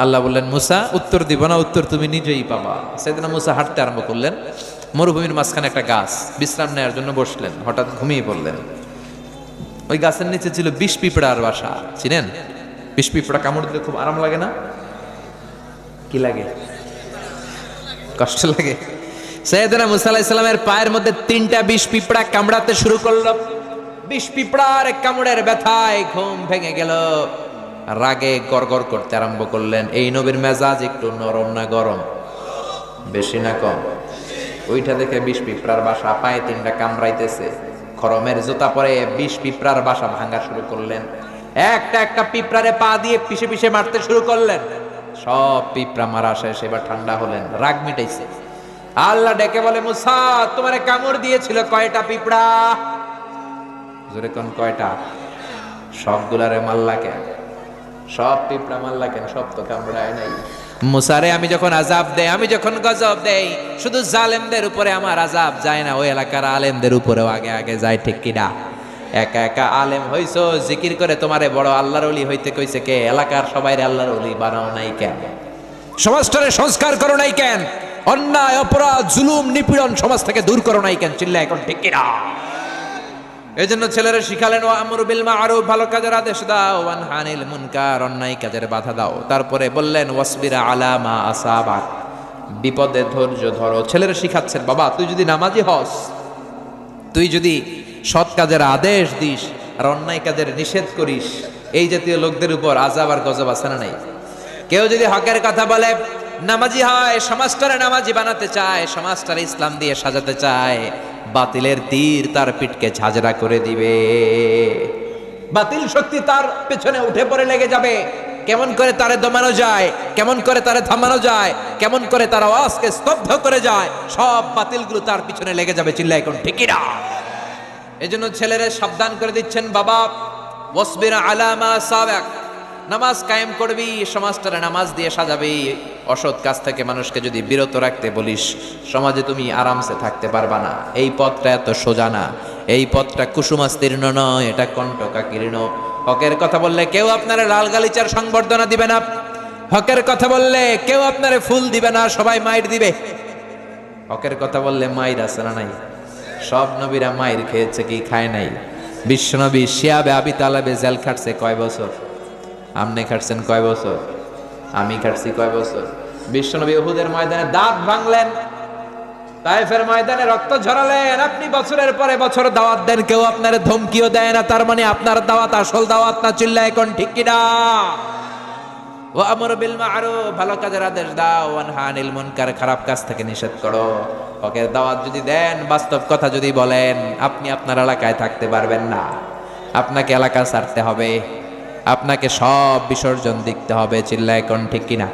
আল্লাহ বললেন, মুসা উত্তর দিব না, উত্তর তুমি নিজেই পাবা। সাইয়েদনা মুসা হাঁটতে আরম্ভ করলেন। মরুভূমির মাঝখানে একটা গাছ, বিশ্রাম নেওয়ার জন্য বসলেন। হঠাৎ ঘুমিয়ে পড়লেন। ওই গাছের নিচে ছিল বিষ পিঁপড়ার বাসা। চিনেন? বিষ পিঁপড়া কামড় দিলে খুব আরাম লাগে না? কি লাগে? কষ্ট লাগে। সাইয়েদনা মুসা আলাইহিস সালামের পায়ের মধ্যে 3টা বিষ পিঁপড়া কামড়াতে শুরু করলো। বিষ পিঁপড়ার কামড়ের ব্যথায় ঘুম ভেঙে গেল। রাগে গড়গড় করতে আরম্ভ করলেন। এই নবীর মেজাজ একটু নরম না গরম? বেশি না কম? ওইটা দেখে বিষ পিঁপড়ার বাসা, পায়ে 3টা কামড়াইতেছে। খরমের জুতা পরে বিষ পিঁপড়ার বাসা ভাঙা শুরু করলেন। একটা একটা পিঁপড়ারে পা দিয়ে পিষে পিষে মারতে শুরু করলেন। সব পিঁপড়া মারা শেষ, এবার ঠান্ডা হলেন, রাগ মিটাইছে। আল্লাহ ডেকে বলে, মুসা তোমারে কামড় দিয়েছিল কয়টা পিঁপড়া? জোরে কোন কয়টা? সবগুলারে মারলা কেন? সব পিঁপড়া মারলা কেন? সব তো কামড়ায় নাই। মুসারে আমি যখন আযাব দেই, আমি যখন গজব দেই, শুধু জালেমদের উপরে আমার আযাব যায় না, ওই এলাকার আলেমদের উপরেও আগে আগে যায়, ঠিক কিনা? একা একা আলেম হইছো, জিকির করে তোমারে বড় আল্লাহর ওলি হইতে কইছে কে? এলাকার সবাইরে আল্লাহর ওলি বানাও নাই কেন? সমাজটারে সংস্কার করো নাই কেন? অন্যায় অপরাধ জুলুম নিপীড়ন সমাজ থেকে দূর করো নাই কেন? চিল্লা এখন ঠিক কিনা? এই জন্য ছেলেরা শিখালেন, ও আমরু বিল মা'রুফ, ভালো কাজের আদেশ দাও, ওয়ান হানিল মুনকার, অন্যায় কাজের বাধা দাও। তারপরে বললেন, ওয়াসবিরা আলা মা আসাবাক, বিপদে ধৈর্য ধরো। ছেলেরা শিখাচ্ছেন, বাবা তুই যদি নামাজি হস, তুই যদি সৎ কাজের আদেশ দিস আর অন্যায় কাজের নিষেধ করিস, এই জাতীয় লোকদের উপর আযাব আর গজব আছে না নাই? কেউ যদি হকের কথা বলে, নামাজি হয়, সমাজটারে নামাজি বানাতে চায়, সমাজটারে ইসলাম দিয়ে সাজাতে চায়, বাতিলের তীর তার পিঠকে ঝাঁঝরা করে দিবে। বাতিল শক্তি তার পেছনে উঠে পড়ে লেগে যাবে। কেমন করে তারে দমানো যায়, কেমন করে তারে থামানো যায়, কেমন করে তার আওয়াজকে স্তব্ধ করে যায়, সব বাতিলগুলো তার পিছনে লেগে যাবে। চিল্লা এখন ঠিক না? এজন্য ছেলেরা সাবধান করে দিচ্ছেন, বাবা ওয়াসবির আলা মা সাবাক, নামাজ কায়েম করবি, সমাজটারে নামাজ দিয়ে সাজাবি। অসৎ কাজ থেকে মানুষকে যদি বিরত রাখতে বলিস, সমাজে তুমি আরামসে থাকতে পারবা না। এই পথটা এত সোজা না, এই পথটা কুসুমাস্তীর্ণ নয়, এটা কণ্টকাকীর্ণ। হকের কথা বললে কেউ আপনারে লাল গালিচার সংবর্ধনা দিবে না। হকের কথা বললে কেউ আপনারে ফুল দিবে না, সবাই মাইর দিবে। হকের কথা বললে মাইর আছে না নাই? সব নবীরা মাইর খেয়েছে কি খায় নাই? বিশ্বনবী শিয়াবে আবি তালেবে জেল খাটছে কয় বছর? আপনি খাটছেন কয় বছর? আমি খাটছি কয় বছর? বিশ্বনবী উহুদের ময়দানে দাঁত ভাঙলেন, তায়েফের ময়দানে রক্ত ঝরালেন। আপনি বছরের পরে বছর দাওয়াত দেন, কেউ আপনার ধমকিও দেয় না, তার মানে আপনার দাওয়াত আসল দাওয়াত না। চিল্লা এখন ঠিক কিনা? ও আমর বিল মা'রুফ, ভালো কাজের আদেশ দাও, ওয়ান হানিল মুনকার, খারাপ কাজ থেকে নিষেধ করো। হকের দাওয়াত যদি দেন, বাস্তব কথা যদি বলেন, আপনি আপনার এলাকায় থাকতে পারবেন না। আপনাকে এলাকা ছাড়তে হবে, আপনাকে সব বিসর্জন দিতে হবে। চিল্লা এখন ঠিক কিনা?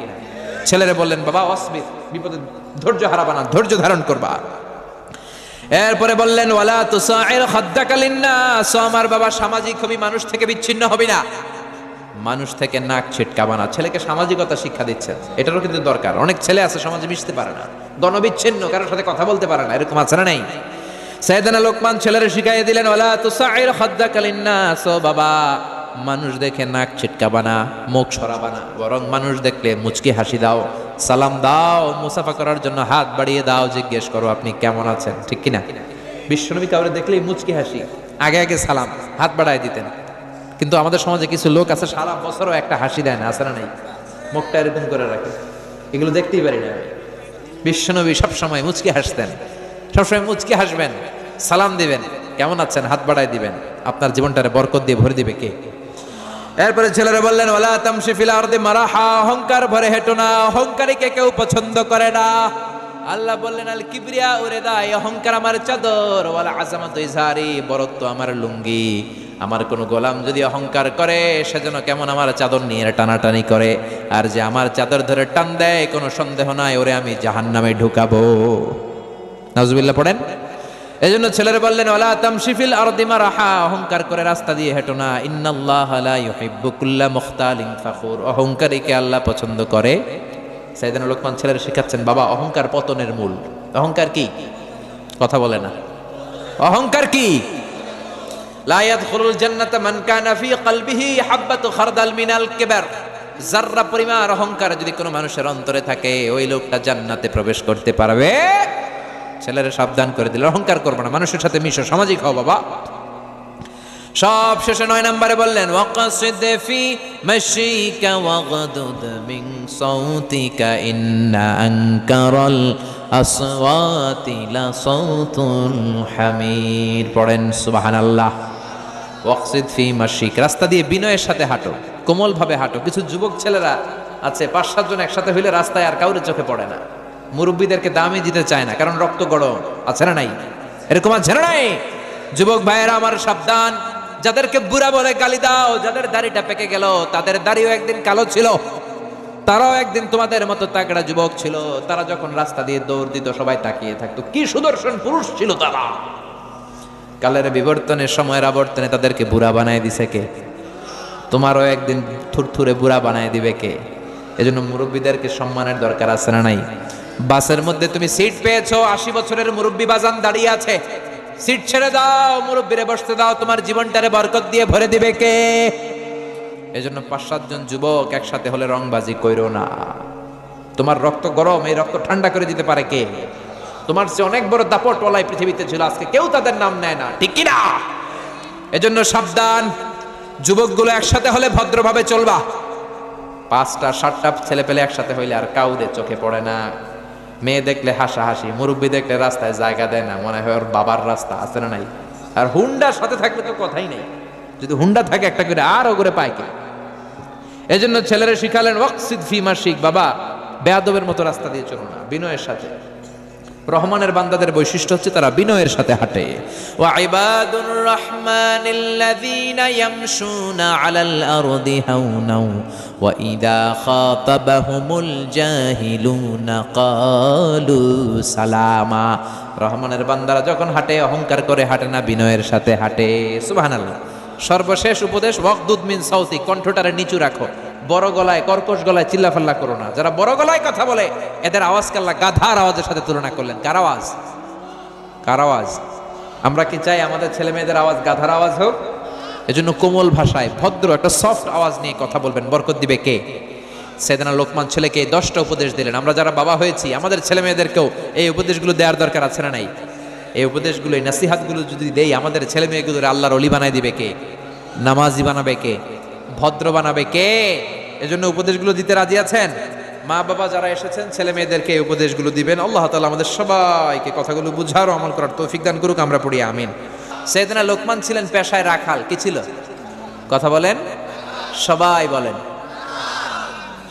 ছেলেরা বললেন, বাবা অসবির, বিপদে ধৈর্য হারাবা না, ধৈর্য ধারণ করবা। এরপরে বললেন, ওয়ালা তুসাইর খাদ্দাকা লিন্নাস, আমার বাবা সামাজিক হবি, মানুষ থেকে বিচ্ছিন্ন হবি না, মানুষ থেকে নাক ছিটকাবা না। ছেলেকে সামাজিকতা শিক্ষা দিচ্ছেন, এটারও কিন্তু দরকার। অনেক ছেলে আছে সমাজে মিশতে পারে না, গণবিচ্ছিন্ন, কারোর সাথে কথা বলতে পারে না, এরকম আছে না নাই? সাইয়েদনা লোকমান ছেলেরা শিখাইয়ে দিলেন, ওয়ালা তুসাইর খাদ্দাকা লিন্নাস, ও বাবা মানুষ দেখে নাক ছিটকাবা না, মুখ সরাবা না, বরং মানুষ দেখলে মুচকি হাসি দাও, সালাম দাও, মুসাফা করার জন্য হাত বাড়িয়ে দাও, জিজ্ঞেস করো আপনি কেমন আছেন, ঠিক কিনা? বিশ্বনবী কাউরে দেখলেই মুচকি হাসি, আগে আগে সালাম, হাত বাড়ায় দিতেন। কিন্তু আমাদের সমাজে কিছু লোক আছে সারা বছরও একটা হাসি দেয় না, আছে না নাই? মুখটা এরকম করে রাখে, এগুলো দেখতেই পারি না। বিশ্বনবী সবসময় মুচকি হাসতেন, সবসময় মুচকি হাসবেন, সালাম দিবেন, কেমন আছেন, হাত বাড়ায় দিবেন। আপনার জীবনটারে বরকত দিয়ে ভরে দিবে কে? এরপরে ছেলেরা বললেন, ওয়ালা তামশি ফিল আরদি মারাহা, অহংকার ভরে হেঁটো না, অহংকারীকে কেউ পছন্দ করে না। আল্লাহ বললেন, আল কিবরিয়া উরিদা, অহংকার আমার চাদর, ওয়াল আযামাতু ইজারি, বরত্ব আমার লুঙ্গি। আমার কোনো গোলাম যদি অহংকার করে, সেজন্য কেমন আমার চাদর নিয়ে টানাটানি করে, আর যে আমার চাদর ধরে টান দেয়, কোনো সন্দেহ নাই ওরে আমি জাহান্নামে ঢুকাবো। নাউজুবিল্লাহ পড়েন। এজন্য ছেলেরা বললেন, ওয়ালা তামশি ফিল আরদি মারাহা, অহংকার করে রাস্তা দিয়ে হেঁটো না। ইন্নাল্লাহা লা ইউহিব্বু কুল্লা মুখতালিন ফাখুর, অহংকারীকে আল্লাহ পছন্দ করে। সাইয়েদনা লোকমান ছেলেরা শিখাচ্ছেন, বাবা অহংকার পতনের মূল। অহংকার কি? কথা বলে না। অহংকার কি? লা ইয়াদখুলুল জান্নাতা মান কানা ফি কলবিহি হাব্বাতু খারদাল মিনাল কিবার, যাররা পরিমাণ অহংকার যদি কোনো মানুষের অন্তরে থাকে, ওই লোকটা জান্নাতে প্রবেশ করতে পারবে। ছেলেরা সাবধান করে দিল, অহংকার করবে না, মানুষের সাথে মিশো, সামাজিক হও বাবা। সব শেষে 9 নম্বরে বললেন ওয়াকসিদ ফি মাশিকা ওয়াগদুদ মিন সাউতিকা ইন্না আনকারাল আসওয়াতি লা সাউতুল হামির। পড়েন সুবহানাল্লাহ। ওয়াকসিদ ফি মাশিক, রাস্তা দিয়ে বিনয়ের সাথে হাঁটো, কোমল ভাবে হাঁটো। কিছু যুবক ছেলেরা আছে 5-7 জন একসাথে হইলে রাস্তায় আর কাউরে চোখে পড়ে না, মুরব্বীদেরকে দামই দিতে চায় না, কারণ রক্ত গরম। আছে না নাই? এরকম আছে না নাই? যুবক ভাইয়েরা আমার সাবধান, যাদেরকে বুড়া বলে গালি দাও, যাদের দাড়িটা পেকে গেল, তাদের দাড়িও একদিন কালো ছিল, তারাও একদিন তোমাদের মতো তাগড়া যুবক ছিল। তারা যখন রাস্তা দিয়ে দৌড় দিত সবাই তাকিয়ে থাকতো, কি সুদর্শন পুরুষ ছিল তারা। কালের বিবর্তনের, সময়ের আবর্তনে তাদেরকে বুড়া বানায় দিছে কে? তোমারও একদিন থুরথুরে বুড়া বানায় দিবে কে? এজন্য মুরব্বীদেরকে সম্মানের দরকার আছে না নাই? বাসের মধ্যে তুমি সিট পেয়েছো, 80 বছরের মুরব্বী বাজান দাঁড়িয়ে আছে, সিট ছেড়ে দাও, মুরব্বীরে বসতে দাও, তোমার জীবনটারে বরকত দিয়ে ভরে দিবে কে? এজন্য 5-7 জন যুবক একসাথে হলে রংবাজি কইরো না। তোমার রক্ত গরম, এই রক্ত ঠান্ডা করে দিতে পারে কে? তোমার চেয়ে অনেক বড় দাপটওয়ালাই পৃথিবীতে ছিল, আজকে কেউ তাদের নাম নেয় না, ঠিক কি না? এজন্য সাবধান, যুবকগুলো একসাথে হলে ভদ্রভাবে চলবা। 5টা 7টা ছেলে পেলে একসাথে হইলে আর কাউরে চোখে পড়ে না। মেয়ে দেখলে হাসাহাসি, মুরব্বী দেখলে রাস্তায় জায়গা দেয় না, মনে হয় ওর বাবার রাস্তা। আছে না নাই? আর হুন্ডার সাথে থাকলে তো কথাই নেই, যদি হুন্ডা থাকে একটা করে আর ওগরে পায় কে? এজন্য ছেলেরা শিখালেন ওয়াকসিদ ফি মাশিক, বাবা বেয়াদবের মতো রাস্তা দিয়ে চলো না, বিনয়ের সাথে। রহমানের বান্দাদের বৈশিষ্ট্য হচ্ছে তারা বিনয়ের সাথে হাঁটে। ওয়া ইবাদুর রাহমানিল্লাযীনা ইয়ামশুনা আলাল আরদি হাওনাও ওয়া ইযা খাতাবাহুমুল জাহিলুনা ক্বালু সালামা। রহমানের বান্দারা যখন হাঁটে অহংকার করে হাঁটে না, বিনয়ের সাথে হাঁটে। সুবহানাল্লাহ। সর্বশেষ উপদেশ ওয়াগদুদ মিন সাউতি, কণ্ঠটারে নিচু রাখো, বড় গলায় কর্কশ গলায় চিল্লাফাল্লা করো না। যারা বড় গলায় কথা বলে এদের আওয়াজকে আল্লাহ গাধার আওয়াজের সাথে তুলনা করলেন। কার আওয়াজ? কার আওয়াজ? আমরা কি চাই আমাদের ছেলে মেয়েদের আওয়াজ গাধার আওয়াজ হোক? এজন্য কোমল ভাষায় ভদ্র একটা সফট আওয়াজ নিয়ে কথা বলবেন, বরকত দিবে কে? সাইয়েদনা লোকমান ছেলেকে 10টা উপদেশ দিলেন। আমরা যারা বাবা হয়েছি আমাদের ছেলে মেয়েদেরকেও এই উপদেশগুলো দেওয়ার দরকার আছে না নাই? এই উপদেশগুলো, এই নসিহাতগুলো যদি দেই, আমাদের ছেলে মেয়েগুলোর আল্লাহর ওলি বানায় দিবে কে? নামাজি বানাবে কে? ভদ্র বানাবে কে? এজন্য উপদেশগুলো দিতে রাজি আছেন? মা বাবা যারা এসেছেন ছেলে মেয়েদেরকে এই উপদেশগুলো দিবেন। আল্লাহ তাআলা আমাদের সবাইকে কথাগুলো বুঝার ও আমল করার তৌফিক দান করুক। আমরা পড়ি আমিন। সাইয়েদনা লোকমান ছিলেন পেশায় রাখাল। কি ছিল? কথা বলেন, সবাই বলেন।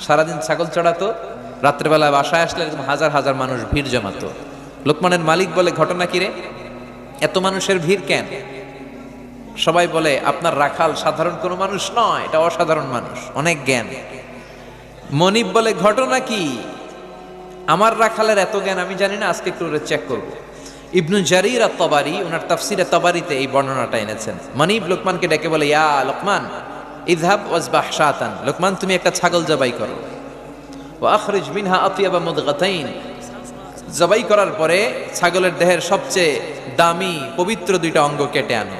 সারাদিন ছাগল চড়াতো, রাত্রেবেলা বাসায় আসলে এরকম হাজার হাজার মানুষ ভিড় জমাতো। লোকমানের মালিক বলে, ঘটনা কি রে, এত মানুষের ভিড় কেন? সবাই বলে, আপনার রাখাল সাধারণ কোনো মানুষ নয়, এটা অসাধারণ মানুষ, অনেক জ্ঞান। মনিব বলে, ঘটনা কি? আমার রাখালের এত জ্ঞান আমি জানি না, আজকে একটু চেক করব। ইবনু জারির আত-তাবারি ওনার তাফসিরে তাবারিতে এই বর্ণনাটা এনেছেন। মনিব লোকমানকে ডেকে বলে, ইয়া লোকমান ইযহাব ওয়াজবাহ শাতান, লোকমান তুমি একটা ছাগল জবাই করো। ওয়া আখরিজ মিনহা আতিয়াবা মুদগাতাইন, জবাই করার পরে ছাগলের দেহের সবচেয়ে দামি পবিত্র 2টা অঙ্গ কেটে আনো।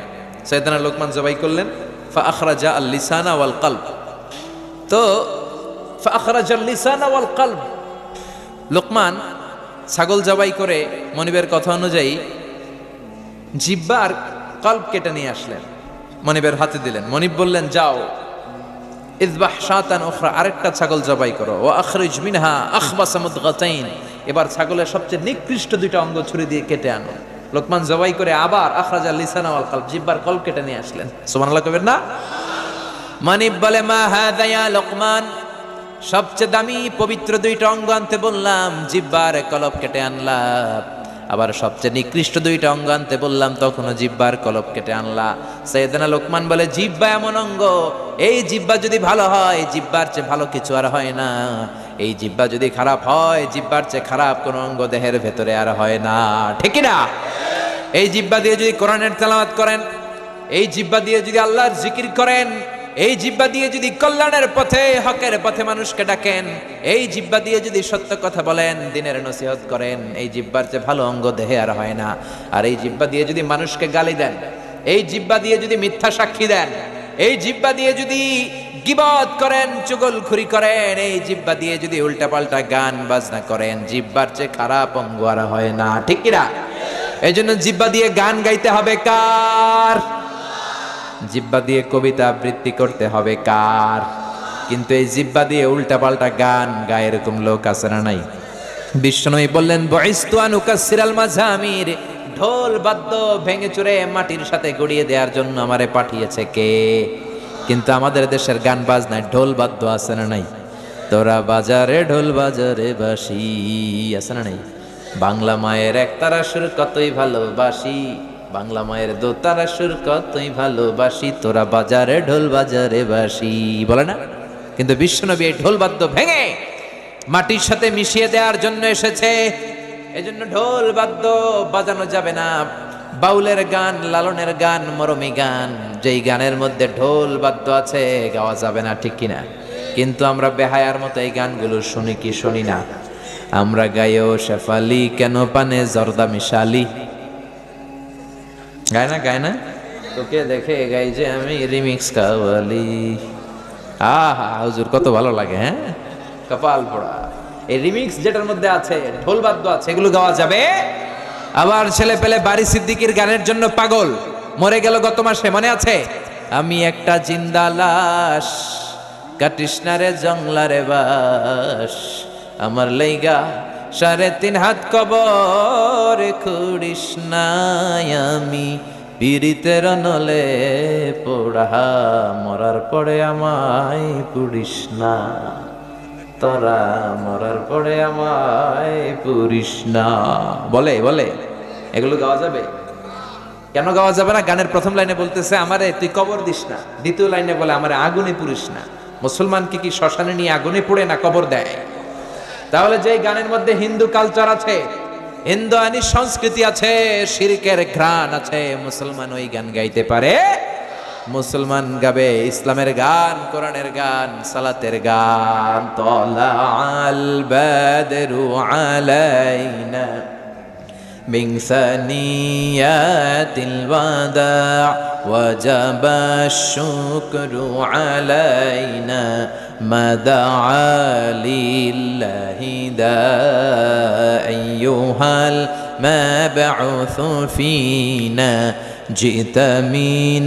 সাইয়েদনা লোকমান জবাই করলেন। ফা আখরাজা আল লিসানা ওয়াল কলব, তো ফা আখরাজা আল লিসানা ওয়াল কলব, লোকমান ছাগল জবাই করে মনিবের কথা অনুযায়ী জিহ্বা আর কলব কেটে নিয়ে আসলেন, মনিবের হাতে দিলেন। মনিব বললেন, যাও ইযবাহ শাতান উখরা, আরেকটা ছাগল জবাই করো। ওয়া আখরিজ মিনহা আখবাসা মুদগাতাইন, এবার ছাগলের সবচেয়ে নিকৃষ্ট 2টা অঙ্গ ছুরি দিয়ে কেটে আনো। লোকমান জবাই করে আবার আখরাজা লিসানা ওয়াল কলব, জিহ্বার কলব কেটে নিয়ে আসলেন। সুবহানাল্লাহ কইবেন না? মনিব বলে, মা হাযা ইয়া লোকমান, সবচেয়ে দামি পবিত্র 2টা অঙ্গ আনতে বললাম, জিহ্বার কলব কেটে আনলাম। আবার সবচেয়ে নিকৃষ্ট 2টা অঙ্গ আনতে বললাম, তখনও জিহ্বার কলব কেটে আনলা। সাইয়েদনা লোকমান বলে, জিহ্বা এমন অঙ্গ, এই জিহ্বা যদি ভালো হয়, জিহ্বার চেয়ে ভালো কিছু আর হয় না। এই জিহ্বা যদি খারাপ হয়, জিহ্বার চেয়ে খারাপ কোন অঙ্গ দেহের ভেতরে আর হয় না, ঠিক না? এই জিহ্বা দিয়ে যদি কোরআনের তেলাওয়াত করেন, এই জিহ্বা দিয়ে যদি আল্লাহর জিকির করেন, এই জিহ্বা দিয়ে যদি কল্যাণের পথে, হকের পথে মানুষকে ডাকেন, এই জিহ্বা দিয়ে যদি সত্য কথা বলেন, দ্বীনের নসিহত করেন, এই জিহ্বার চেয়ে ভালো অঙ্গ দেহে আর হয় না। আর এই জিহ্বা দিয়ে যদি মানুষকে গালি দেন, এই জিহ্বা দিয়ে যদি মিথ্যা সাক্ষী দেন, এই জিহ্বা দিয়ে যদি গীবত করেন, চুগলখুরি করেন, এই জিহ্বা দিয়ে যদি উল্টাপাল্টা গান বাজনা করেন, জিহ্বার চেয়ে খারাপ অঙ্গ আর হয় না, ঠিক কিনা? এই জন্য জিহ্বা দিয়ে গান গাইতে হবে কার? জিহ্বা দিয়ে কবিতা আবৃত্তি করতে হবে কার? কিন্তু এই জিহ্বা দিয়ে উল্টাপাল্টা গান গায় এরকম লোক আছে না নাই? বিশ্বনবী বললেন বুইসতু আন উকাসসিরাল মাযামির, ঢোল বাদ্য ভেঙে চুরে মাটির সাথে গড়িয়ে দেওয়ার জন্য আমারে পাঠিয়েছে কে? কিন্তু আমাদের দেশের গান বাজনায় ঢোল বাদ্য আছে না নাই? তোরা বাজারে ঢোল বাজারে বাঁশি আছে না নাই? বাংলা মায়ের একতারা সুর কতই ভালোবাসি, বাংলা মায়ের দোতারা সুর কতই ভালোবাসি, তোরা বাজারে ঢোল বাজারে বাঁশি বলে না? কিন্তু বিশ্বনবী এই ঢোল বাদ্য ভেঙে মাটির সাথে মিশিয়ে দেওয়ার জন্য এসেছে। এজন্য ঢোল বাদ্য বাজানো যাবে না। বাউলের গান, লালনের গান, মরমী গান, যেই গানের মধ্যে ঢোল বাদ্য আছে গাওয়া যাবে না, ঠিক কিনা? কিন্তু আমরা বেহায়ার মতো এই গানগুলো শুনি কি শুনি না? আমরা গাইও শেফালি কেন পানে জর্দা মিশালি, গায় না? গায় না? তোকে দেখে গাই যে আমি রিমিক্স কাওয়ালি। আহা হুজুর কত ভালো লাগে, হ্যাঁ, কপাল পোড়া। এই রিমিক্স যেটার মধ্যে আছে, ঢোল বাদ্য আছে, এগুলো গাওয়া যাবে? আবার ছেলে পেলে বাড়ি সিদ্দিকীর গানের জন্য পাগল, মরে গেল গত মাসে, মনে আছে? আমি একটা জিন্দা লাশ, কাটিস না রে জংলারে বাস, আমার লাইগা 3.5 হাত কবর খুঁড়িস নাই, আমি পীড়িতের নলে পোড়া, মরার পরে আমায় পুড়িস না, তোরা মরার পরে আমায় পুড়িস না। বলে বলে এগুলো গাওয়া যাবে? কেন গাওয়া যাবে না? গানের প্রথম লাইনে বলতেছে আমারে তুই কবর দিস না, দ্বিতীয় লাইনে বলে আমারে আগুনে পুড়িস না। মুসলমানকে কি শ্মশানে নিয়ে আগুনে পুড়ে না কবর দেয়? তাহলে যেই গানের মধ্যে হিন্দু কালচার আছে, হিন্দু আইনি সংস্কৃতি আছে, শিরকের ঘ্রাণ আছে, মুসলমান ওই গান গাইতে পারে? মুসলমান গাবে ইসলামের গান, কোরআনের গান, সালাতের গান। তলাআল বাদরু আলাইনা মিন সানিয়াতিল ওয়াদা ওয়াজাবা শুকরু আলাইনা মাদাআ লিল্লাহি দা আইয়ুহাল মাবউসু ফিনা جئت من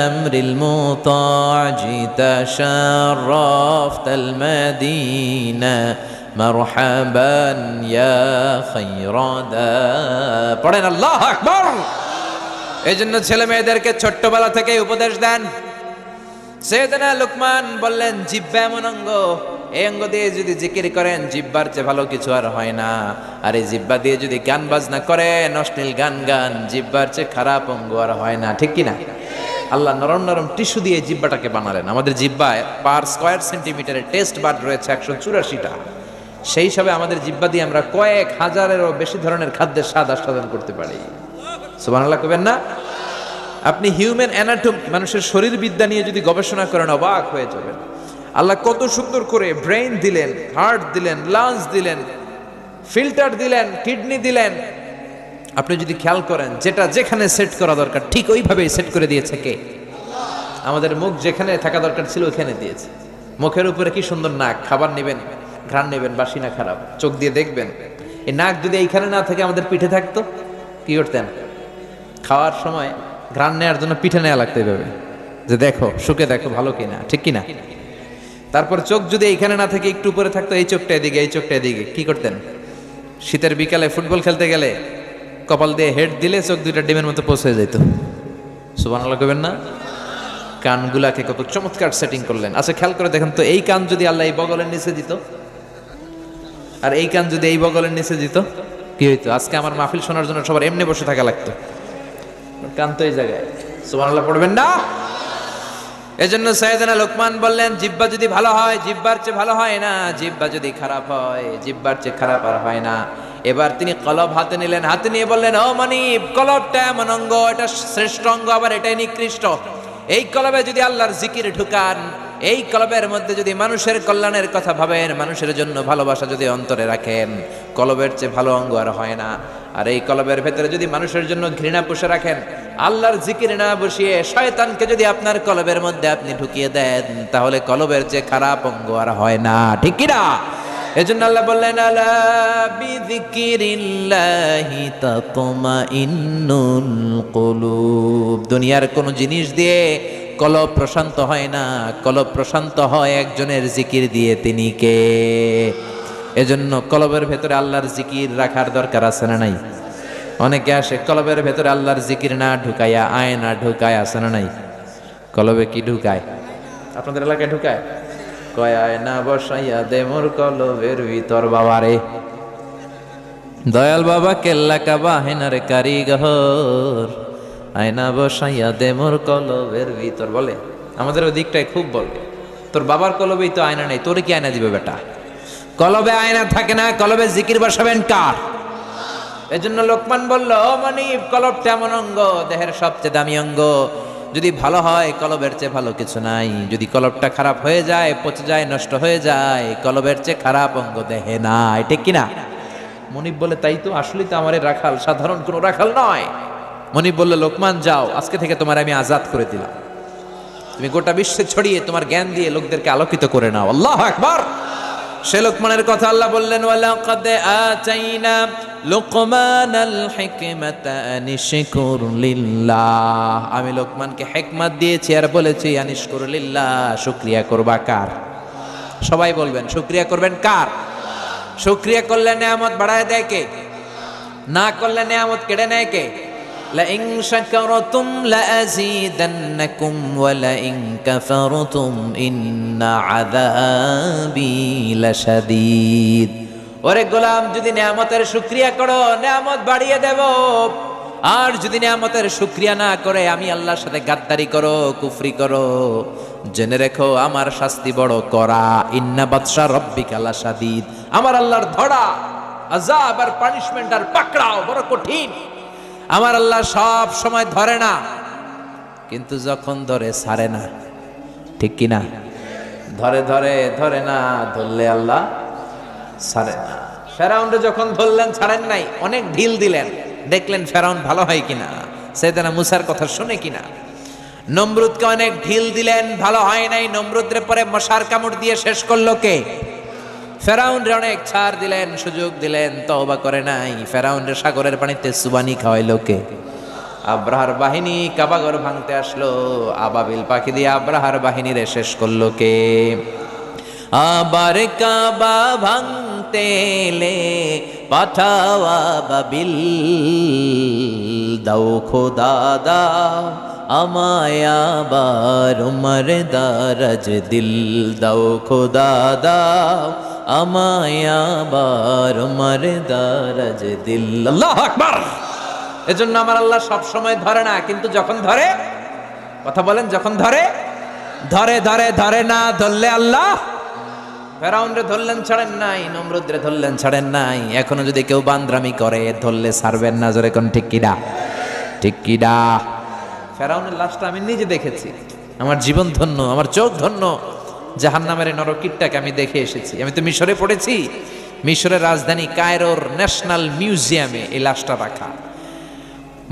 أمر المطاع جئت شرفت المدينة مرحبا يا خير دا পড়েন আল্লাহু আকবার। এজন্য ছেলে মেয়েদেরকে ছোট্টবেলা থেকে উপদেশ দেন। সাইয়েদনা লুকমান বললেন জিহ্বা এমন অঙ্গ, এই অঙ্গ দিয়ে যদি জিকির করেন জিহ্বার চেয়ে ভালো কিছু আর হয় না। আর এই জিহ্বা দিয়ে যদি গান বাজনা করেন, অশ্লীল গান গান, জিহ্বার চেয়ে খারাপ অঙ্গ আর হয় না, ঠিক কিনা? আল্লাহ নরম নরম টিস্যু দিয়ে জিহ্বাটাকে বানালেন। আমাদের জিহ্বায় পার স্কয়ার সেন্টিমিটারে টেস্ট বাড রয়েছে 184টা। সেই হিসাবে আমাদের জিহ্বা দিয়ে আমরা কয়েক হাজারেরও বেশি ধরনের খাদ্যের স্বাদ আস্বাদন করতে পারি। সুবহানাল্লাহ কবেন না? আপনি হিউম্যান অ্যানাটমি, মানুষের শরীর বিদ্যা নিয়ে যদি গবেষণা করেন অবাক হয়ে যাবেন। আল্লাহ কত সুন্দর করে ব্রেইন দিলেন, হার্ট দিলেন, লাংস দিলেন, ফিল্টার দিলেন, কিডনি দিলেন। আপনি যদি খেয়াল করেন যেটা যেখানে সেট করা দরকার ঠিক ওইভাবেই সেট করে দিয়েছে কে? আমাদের মুখ যেখানে থাকা দরকার ছিল ওইখানে দিয়েছে। মুখের উপরে কি সুন্দর নাক, খাবার নেবেন, ঘ্রাণ নেবেন, বাসি না খারাপ, চোখ দিয়ে দেখবেন। এই নাক যদি এইখানে না থাকে আমাদের পিঠে থাকতো, কি করতেন? খাওয়ার সময় ঘ্রাণ নেওয়ার জন্য পিঠে নেওয়া লাগতে হবে, যে দেখো শুকে দেখো ভালো কিনা, ঠিক কিনা? তারপর চোখ যদি এইখানে না থাকে একটু উপরে থাকতো, এই চোখটা এদিকে, এই চোখটা এদিকে, কি করতেন? শীতের বিকালে ফুটবল খেলতে গেলে কপাল দিয়ে হেড দিলে চোখ দুইটা ডিমের মতো পৌঁছে যেত। সুবহানাল্লাহ কইবেন না? কানগুলাকে কত চমৎকার সেটিং করলেন। আচ্ছা খেয়াল করে দেখেন তো, এই কান যদি আল্লাহ এই বগলের নিচে দিত, আর এই কান যদি এই বগলের নিচে দিত, কি হইতো? আজকে আমার মাহফিল শোনার জন্য সবার এমনি বসে থাকা লাগতো, কান তো এই জায়গায়। সুবহানাল্লাহ পড়বেন না? এজন্য সাইয়েদনা লোকমান বললেন জিহ্বা যদি ভালো হয় জিহ্বার চেয়ে ভালো হয় না, জিহ্বা যদি খারাপ হয় জিহ্বার চেয়ে খারাপ আর হয় না। এবার তিনি কলব হাতে নিলেন, হাতে নিয়ে বললেন ও মানিব, কলবটা এমন অঙ্গ, এটা শ্রেষ্ঠ অঙ্গ, আবার এটাই নিকৃষ্ট। এই কলবে যদি আল্লাহর জিকির ঢুকান, এই কলবের মধ্যে যদি মানুষের কল্যাণের কথা ভাবেন, মানুষের জন্য ভালোবাসা যদি অন্তরে রাখেন, কলবের চেয়ে ভালো অঙ্গ আর হয় না। আর এই কলবের ভেতরে যদি মানুষের জন্য ঘৃণা পুষে রাখেন, আল্লাহর জিকির না বসিয়ে শয়তানকে যদি আপনার কলবের মধ্যে আপনি ঢুকিয়ে দেন, তাহলে কলবের যে খারাপ অঙ্গ আর হয় না, ঠিক কি না? এজন্য আল্লাহ বললেন, আলা বিযিকিরিল্লাহি তাতমাইন্নুল কুলুব। দুনিয়ার কোন জিনিস দিয়ে কলব প্রশান্ত হয় না, কলব প্রশান্ত হয় একজনের জিকির দিয়ে। তিনি কে? এজন্য কলবের ভেতরে আল্লাহর জিকির রাখার দরকার আছে না নাই? অনেকে আসে কলবের ভেতরে আল্লাহর জিকির না ঢুকাইয়া আয়না ঢুকায়, আছে না নাই? কলবে কি ঢুকায়? আপনাদের এলাকায় ঢুকায়? কয় আয়না বসাইয়া দে মোর কলবের ভিতর। বাবারে দয়াল বাবা কেল্লা কাবা হেনার কারিগর, আয়না বসাইয়া দে মোর কলবের ভিতর। বলে আমাদের ওই দিকটাই খুব বলে, তোর বাবার কলবেই তো আয়না নেই, তোরে কি আয়না দিবে বেটা? কলবে আয়না থাকে না, কলবে জিকির বসাবেন কার? এজন্য লোকমান বলল, ও মানিব, কলবটা এমন অঙ্গ, দেহের সবচেয়ে দামি অঙ্গ। যদি ভালো হয় কলবের চেয়ে ভালো কিছু নাই। যদি কলবটা খারাপ হয়ে যায়, পচে যায়, নষ্ট হয়ে যায়, কলবের চেয়ে খারাপ অঙ্গ দেহে নাই, ঠিক কিনা? মনিব বলে, তাই তো, আসলেই তো আমার রাখাল সাধারণ কোনো রাখাল নয়। মনিব বলল, লোকমান যাও, আজকে থেকে তোমার আমি আজাদ করে দিলাম, তুমি গোটা বিশ্বে ছড়িয়ে তোমার জ্ঞান দিয়ে লোকদেরকে আলোকিত করে নাও। আল্লাহু আকবার। সে লোকমানের কথা আল্লাহ বললেন, ওয়ালাকাদ আতাইনা লুকমানাল হিকমাতা আনিশকুর লিল্লাহ। আমি লোকমানকে হিকমত দিয়েছি আর বলেছি আনিশকুর লিল্লাহ, শুকরিয়া করবা কার? সবাই বলবেন, শুকরিয়া করবেন কার? শুকরিয়া করলে নিয়ামত বাড়ায় দেয় কে? না করলে নিয়ামত কেড়ে নেয় কে? লাইন শাকারতুম লাযীদান্নাকুম ওয়া লাইন কাফারতুম ইন্না আযাবি লাশাদীদ। ওরে গোলাম, যদি নিয়ামতের শুকরিয়া করো নিয়ামত বাড়িয়ে দেব, আর যদি নিয়ামতের শুকরিয়া না করে আমি আল্লাহর সাথে গাদ্দারি করো, কুফরি করো, জেনে রেখো আমার শাস্তি বড় কড়া। ইন্না বাতশা রাব্বিকা লাশাদীদ। আমার আল্লাহর ধরা, আযাব আর পানিশমেন্ট আর পাকড়াও বড় কঠিন। আমার আল্লাহ সব সময় ধরে না, কিন্তু যখন ধরে ছাড়ে না, ঠিক কি না? ধরে ধরে ধরে না, ধরলে আল্লাহ ছাড়ে না। ফেরাউনরে যখন ধরলেন ছাড়েন নাই, অনেক ঢিল দিলেন, দেখলেন ফেরাউন ভালো হয় কিনা, সাইয়েদনা মুসার কথা শুনে কিনা। নমরুদকে অনেক ঢিল দিলেন, ভালো হয় নাই। নমরুদরে পরে মশার কামড় দিয়ে শেষ করলো কে? ফেরাউনরে অনেক ছাড় দিলেন, সুযোগ দিলেন, তওবা করে নাই। ফেরাউনরে সাগরের পানিতে সুবানি খাওয়াইলো কে? আব্রাহার বাহিনী কাবাগর ভাঙতে আসলো, আবাবিল পাখি দিয়ে আব্রাহার বাহিনীরে শেষ করলো কে? আবার কাবা ভাঙতে এলে পাঠাওয়া বাবিল, দাও খোদা দাও আমায় আবার উমর দারাজ দিল, দাও খোদা দাও আমায় আবার উমর দারাজ দিল। আল্লাহু আকবার। এজন্য আমার আল্লাহ সব সময় ধরে না, কিন্তু যখন ধরে, কথা বলেন, যখন ধরে, ধরে ধরে ধরে না, ধরলে আল্লাহ। ফেরাউনরে ধরলেন ছাড়েন নাই, নমরুদরে ধরলেন ছাড়েন নাই। এখনো যদি কেউ বান্দরামি করে ধরলে ছাড়বেন না। জোরে কোন ঠিক কিনা? ঠিক কিনা? ফেরাউনের লাশটা আমি নিজে দেখেছি, আমার জীবন ধন্য, আমার চোখ ধন্য। জাহান্নামের নরকীটটাকে আমি দেখে এসেছি। আমি তো মিশরে পড়েছি, মিশরের রাজধানী কায়রোর ন্যাশনাল মিউজিয়ামে এই লাশটা রাখা।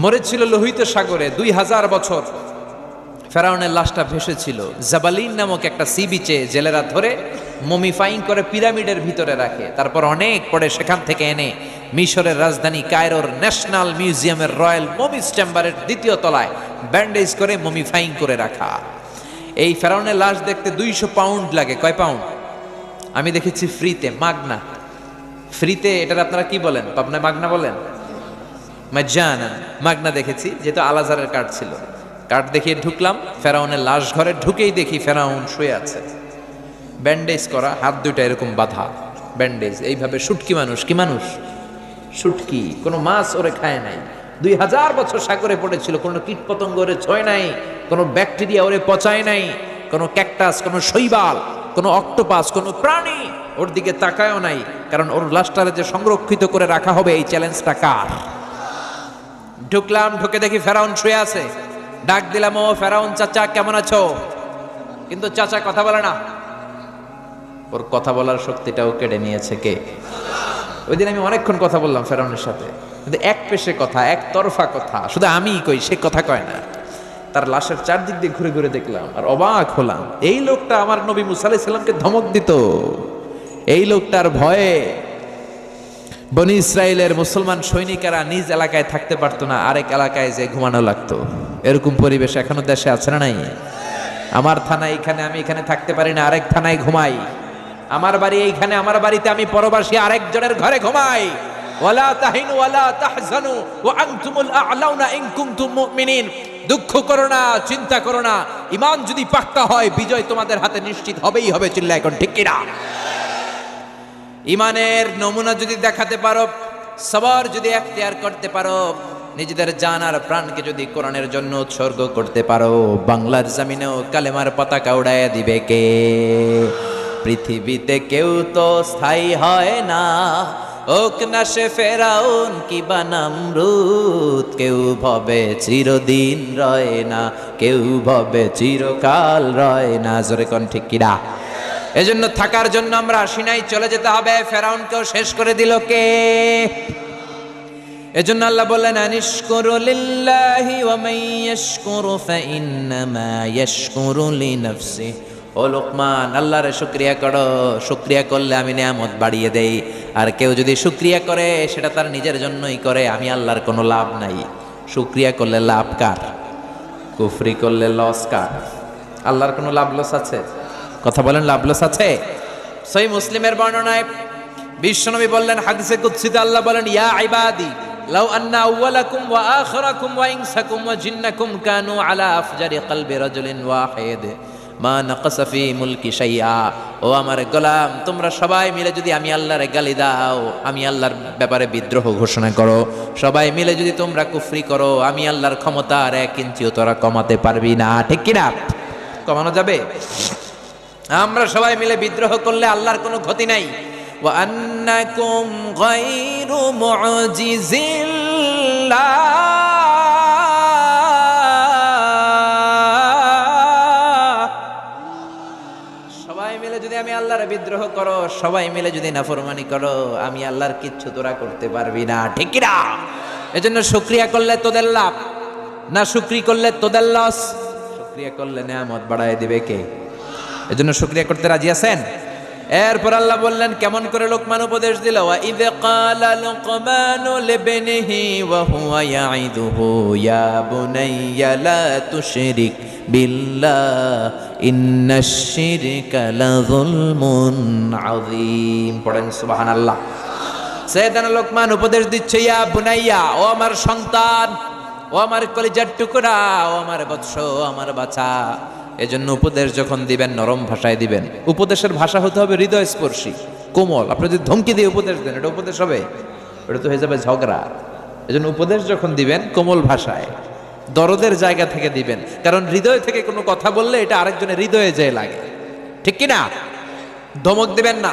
মরেছিল লোহিত সাগরে 2000 বছর। ফেরাউনের লাশটা ভেসেছিল জাবালিন নামক একটা সি বিচে। জেলেরা ধরে মমিফাইং করে পিরামিডের ভিতরে রাখে, তারপর অনেক পরে সেখান থেকে এনে মিশরের রাজধানী কায়রোর ন্যাশনাল মিউজিয়ামের রয়্যাল মমিস চেম্বারের 2য় তলায় ব্যান্ডেজ করে মমিফাইং করে রাখা। এই ফেরাউনের লাশ দেখতে 200 পাউন্ড লাগে। কয় পাউন্ড? আমি দেখেছি ফ্রিতে, মাগনা। ফ্রিতে এটার আপনারা কি বলেন? পাবনায় মাগনা বলেন? মাজ্জানান, মাগনা দেখেছি, যেহেতু আলাজারের কার্ড ছিল। কার্ড দেখিয়ে ঢুকলাম ফেরাউনের লাশ ঘরে। ঢুকেই দেখি ফেরাউন শুয়ে আছে, ব্যান্ডেজ করা, হাত দুইটা এরকম বাঁধা, ব্যান্ডেজ। এইভাবে শুটকি মানুষ, কি মানুষ? শুটকি। কোনো মাছ ওরে খায় নাই। 2000 বছর সাগরে পড়েছিল, কোনো কীট পতঙ্গ ওরে ছয় নাই, কোনো ব্যাকটেরিয়া ওরে পচায় নাই, কোনো ক্যাকটাস, কোনো শৈবাল, কোনো অক্টোপাস, কোনো প্রাণী ওর দিকে তাকায়ও নাই। কারণ ওর লাশটারে যে সংরক্ষিত করে রাখা হবে, এই চ্যালেঞ্জটা কার? ঢুকলাম, ঢুকে দেখি ফেরাউন শুয়ে আছে। ডাক দিলাম, ও ফেরাউন চাচা কেমন আছো? কিন্তু চাচা কথা বলে না। ওর কথা বলার শক্তিটাও কেড়ে নিয়েছে কে? ওই দিন আমি অনেকক্ষণ কথা বললাম ফেরাউনের সাথে। কিন্তু এক পেশে কথা, এক তরফা কথা, শুধু আমিই কই, সে কথা কয় না। তার লাশের চারদিক দিয়ে ঘুরে ঘুরে দেখলাম আর অবাক হলাম। এই লোকটা আমার নবী মুসা আলাইহিস সালামকে ধমক দিত। এই লোকটার ভয়ে বনি ইসরায়েলের মুসলমান সৈনিকেরা নিজ এলাকায় থাকতে পারতো না, আরেক এলাকায় যে ঘুমানো লাগতো। এরকম পরিবেশ এখনো দেশে আছে না নাই? আমার থানা এইখানে, আমি এখানে থাকতে পারি না, আরেক থানায় ঘুমাই। আমার বাড়ি এইখানে, আমার বাড়িতে আমি পরবাসী, আরেকজনের ঘরে ঘুমাই। ওয়ালা তাহিনু ওয়ালা তাহজানু ওয়া আনতুমুল আ'লাউনা ইন কুনতুম মুমিনিন। দুঃখ করো না, চিন্তা করো না, ঈমান যদি পাক্কা হয় বিজয় তোমাদের হাতে নিশ্চিত হবেই হবে। চিল্লায় এখন ঠিক কিনা? ঈমানের নমুনা যদি দেখাতে পারো, সবর যদি এখতিয়ার করতে পারো, নিজেদের জান আর প্রাণকে যদি কোরআনের জন্য উৎসর্গ করতে পারো, বাংলার জমিনেও কালেমার পতাকা উড়াইয়া দিবে কে? পৃথিবীতে কেউ তো স্থায়ী হয় না, ওক না সে ফেরাউন কিবা নামরুদ। কেউ ভবে চিরদিন রয় না, কেউ ভবে চিরকাল রয় না। জোরে কোন ঠিক কিনা? এজন্য থাকার জন্য আমরা আসি নাই, চলে যেতে হবে। ফেরাউনকেও শেষ করে দিল কে? এজন্য আল্লাহ বললেন আনিশকুরু লিল্লাহি ওয়া মান ইয়াশকুরু ফাইন্নামা ইয়াশকুরু লিনাফসিহি। ও লোকমান, আল্লাহর শুকরিয়া করো, শুকরিয়া করলে আমি নিয়ামত বাড়িয়ে দেই। আর কেউ যদি শুকরিয়া করে সেটা তার নিজের জন্যই করে, আমি আল্লাহর কোনো লাভ নাই। শুকরিয়া করলে লাভ কার? কুফরি করলে লস কার? আল্লাহর কোনো লাভ লস আছে? কথা বলেন, লাভ লস আছে? সহিহ মুসলিমের বর্ণনায় বিশ্বনবী বললেন, হাদিসে কুদসিতে আল্লাহ বলেন, ইয়া ইবাদি লাউ আন্না আউওয়ালাকুম ওয়া আখিরাকুম ওয়া ইনসাকুম ওয়া জিন্নাকুম কানু আলা আফজারি কলবি রাজুলিন ওয়াহিদ মা নাকাসা ফি মুলকি শাইআ। ও আমার গোলাম, তোমরা সবাই মিলে যদি আমি আল্লাহর গালি দাও, আমি আল্লাহর ব্যাপারে বিদ্রোহ ঘোষণা করো, সবাই মিলে যদি তোমরা কুফরি করো, আমি আল্লাহর ক্ষমতা আর 1 ইঞ্চিও তোরা কমাতে পারবি না। ঠিক কিনা? কমানো যাবে? আমরা সবাই মিলে বিদ্রোহ করলে আল্লাহর কোনো ক্ষতি নাই। ওয়া আন্নাকুম গায়রু মুজিজিল্লাহ। সবাই মিলে যদি আমি আল্লাহর বিদ্রোহ করো, সবাই মিলে যদি নাফরমানি করো, আমি আল্লাহর কিচ্ছু তোরা করতে পারবি না। ঠিক কি না? এজন্য শুকরিয়া করলে তোদের লাভ, না শুকরি করলে তোদের লস। শুকরিয়া করলে নিয়ামত বাড়ায় দিবে কে? এজন্য শুকরিয়া করতে রাজি আছেন? এরপর আল্লাহ বললেন কেমন করে লোকমান উপদেশ দিল, ওয়া ইয ক্বালা লুকমানু লিবনিহি ওয়া হুয়া ইয়াইদুহু ইয়া বুনাইয়া লা তুশরিক বিল্লাহ ইন্নাশ শিরকা লাযুলমুন আযীম। পড়েন সুবহানাল্লাহ। সাইয়েদনা লোকমান উপদেশ দিচ্ছে, ইয়া বুনাইয়া, ও আমার সন্তান, ও আমার কলিজার টুকরা, ও আমার বৎস, ও আমার বাছা। এজন্য উপদেশ যখন দিবেন নরম ভাষায় দিবেন। উপদেশের ভাষা হতে হবে হৃদয়স্পর্শী, কোমল। আপনি যদি ধমকি দিয়ে উপদেশ দেন, এটা উপদেশ হবে? এটা তো হয়ে যাবে ঝগড়া। এজন্য উপদেশ যখন দিবেন কোমল ভাষায়, দরদের জায়গা থেকে দিবেন। কারণ হৃদয় থেকে কোনো কথা বললে এটা আরেকজনের হৃদয়ে যেয়ে লাগে। ঠিক কি না? ধমক দিবেন না,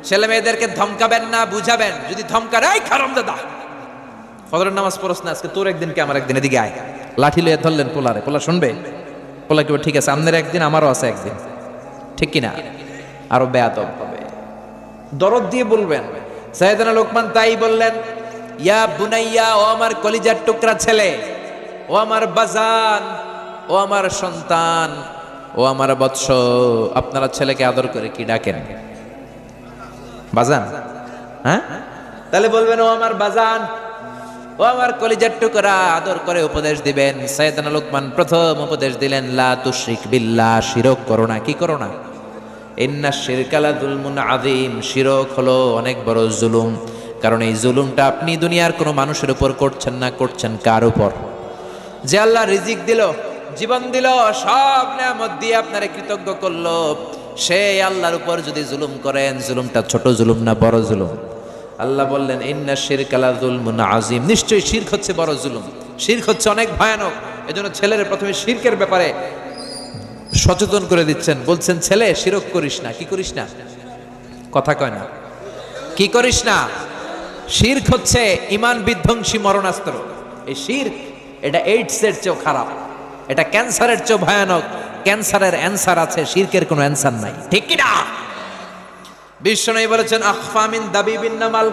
ছেলে মেয়েদেরকে ধমকাবেন না, বুঝাবেন। যদি ধমকার, এই খারাম দাদা, ফজরের নামাজ পড়ছ না আজকে, তোর একদিন কে আমার একদিন, এদিকে আয়। লাঠি লইয়া ধরলেন পোলারে, পোলা শুনবে? পোলা কেউ ঠিক আছে, আপনার একদিন আমারও আছে একদিন। ঠিক কিনা? আরো বেয়াদব হবে। দরদ দিয়ে বলবেন। সাইয়েদনা লোকমান তাই বললেন, ইয়া বুনাইয়া, ও আমার কলিজার টুকরা ছেলে, ও আমার বাজান, ও আমার সন্তান, ও আমার বৎস। আপনারা ছেলেকে আদর করে কি ডাকেন? বাজান? হ্যাঁ, তাহলে বলবেন ও আমার বাজান, ও আমার কলিজার টুকরা। আদর করে উপদেশ দিবেন। সাইয়েদনা লোকমান প্রথম উপদেশ দিলেন, লা তুশরিক বিল্লাহ, শিরক করো না। কি করো না? ইন্নাশ শিরকা লাযুলমুন আযীম, শিরক হলো অনেক বড় জুলুম। কারণ এই জুলুমটা আপনি দুনিয়ার কোনো মানুষের উপর করছেন না, করছেন কার উপর? যে আল্লাহ রিজিক দিল, জীবন দিল, সব নিয়ামত দিয়ে আপনারে কৃতজ্ঞ করলো, সেই আল্লাহর উপর যদি জুলুম করেন, জুলুমটা ছোট জুলুম না বড় জুলুম? আল্লাহ বললেন, ইন্নাশ শিরকা লাযুলমুন আযীম, নিশ্চয়ই শিরক হচ্ছে বড় জুলুম, শিরক হচ্ছে অনেক ভয়ানক। এজন্য ছেলের প্রথমে শিরকের ব্যাপারে সচেতন করে দিচ্ছেন। বলছেন, ছেলে শিরক করিস না। কি করিস না? কথা কয় না। কি করিস না? শিরক হচ্ছে ঈমান বিধ্বংসী মরণাস্ত্র। এই শিরক, এটা এইডসের চেয়েও খারাপ, এটা ক্যান্সারের চেয়েও ভয়ানক। ক্যান্সারের অ্যান্সার আছে, শিরকের কোনো অ্যান্সার নাই। ঠিক কি না? বিশ্বনবী বলেছেন, আখফা মিন দাবিবিন নামাল,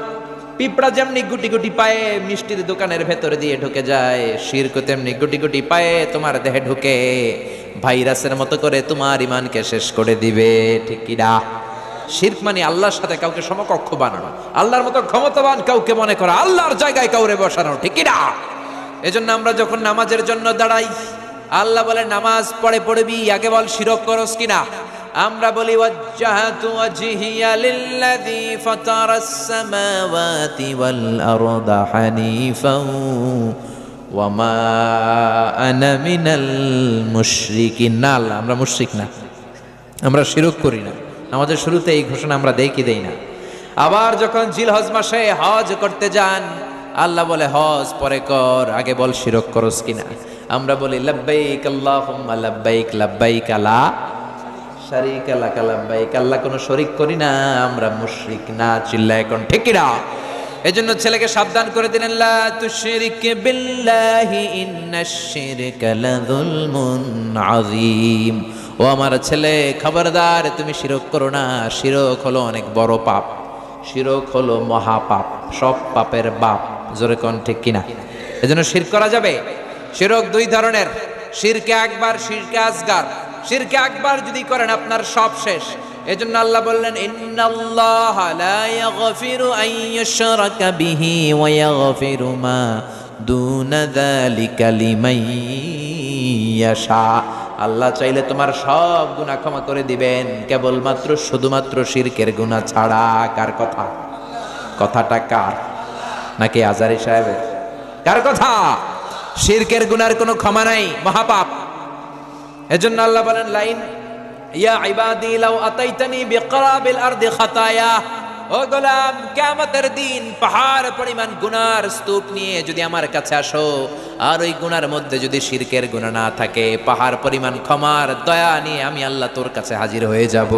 পিঁপড়া যেমনি গুটি গুটি পায়ে মিষ্টির দোকানের ভেতরে দিয়ে ঢুকে যায়, শিরক তেমনি গুটি গুটি পায়ে তোমার দেহে ঢুকে ভাইরাসের মতো করে তোমার ইমানকে শেষ করে দিবে। ঠিক কি না? শিরক মানে আল্লাহর সাথে কাউকে সমকক্ষ বানানো, আল্লাহর মতো ক্ষমতাবান কাউকে মনে করা, আল্লাহর জায়গায় কাউরে বসানো। ঠিক কি না? এজন্য আমরা যখন নামাজের জন্য দাঁড়াই, আল্লাহ বলে নামাজ পড়বি, আগে বল শিরক করস কিনা। আমরা বলি ওয়াজ্জাহাতু ওয়াজহিয়া লিল্লাযী ফাতারাস সামাওয়াতি ওয়াল আরদা হানিফাও ওয়া মা আনা মিনাল মুশরিকিন। না, আল্লাহ আমরা মুশরিক না, আমরা শিরক করি না। আমাদের শুরুতে এই ঘোষণা আমরা দেই কি দেই না? আবার যখন জিলহজ মাসে হজ করতে যান, আল্লাহ বলে হজ পরে কর, আগে বল শিরক করস কিনা। আমরা বলি লাব্বাইক আল্লাহুম্মা লাব্বাইক, লাব্বাইক লা শারীকা লাক লাব্বাইক, আল্লাহ কোনো শরীক করি না, আমরা মুশরিক না। চিল্লায় কোন ঠিক কি না? এজন্য ছেলেকে সাবধান করে দিলেন, লা তুশরিক বিল্লাহি ইন্নাশ শিরকা লাযুলমুন আযীম। ও আমার ছেলে, খবরদার তুমি শিরক করো না, শিরক হলো অনেক বড় পাপ, শিরক হলো মহাপাপ, সব পাপের বাপ। জোরে কোন ঠিক কিনা? এজন্য শিরক করা যাবে। শিরক দুই ধরনের, শিরকে আকবার, শিরকে আসগার। শিরকে আকবার যদি করেন আপনার সব শেষ। এজন্য আল্লাহ বললেন ইন্নাল্লাহা লা ইয়াগফিরু আন ইউশরাকা বিহি ওয়া ইয়াগফিরু মা দুনা যালিকা লিমান ইয়াশা। আল্লাহ চাইলে তোমার সব গুনাহ ক্ষমা করে দিবেন, কেবলমাত্র শুধুমাত্র শিরকের গুনাহ ছাড়া। কার কথা? কথাটা কার? নাকি আজারি সাহেবের? কার কথা? শিরকের গুনার কোনো ক্ষমা নাই, মহাপাপ। এজন্য আল্লাহ বলেন লাইন ইয়া ইবাদি লাউ আতাইতানি বিকরাবিল আরদি খাতায়া, ও গোলাম কিয়ামতের দিন পাহাড় পরিমাণ গুনার স্তূপ নিয়ে যদি আমার কাছে আসো, আর ওই গুনার মধ্যে যদি শিরকের গুনাহ না থাকে, পাহাড় পরিমাণ ক্ষমার দয়া নিয়ে আমি আল্লাহ তোর কাছে হাজির হয়ে যাব।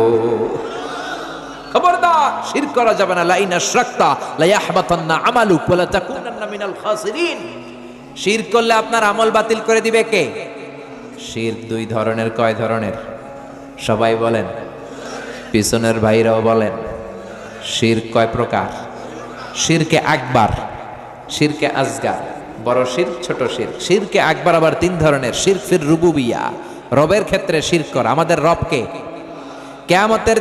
খবরদার শিরক করা যাবে না। লাইন আশরাকতা লা ইয়াহবাতান্না আমালুক ওয়া লা তাকুনান্না মিনাল খাসিরিন। শিরক করলে আপনার আমল বাতিল করে দিবে কে? শিরক দুই ধরনের। কয় ধরনের? সবাই বলেন, পিছনের ভাইরাও বলেন। শিরক কয় প্রকার? শিরকে আকবার, শিরকে আসগার, বড় শিরক, ছোট শিরক। শিরকে আকবার আবার তিন ধরনের। শিরক ফির রুবুবিয়া, রবের ক্ষেত্রে শিরক করা। আমাদের রব কে? কিয়ামতের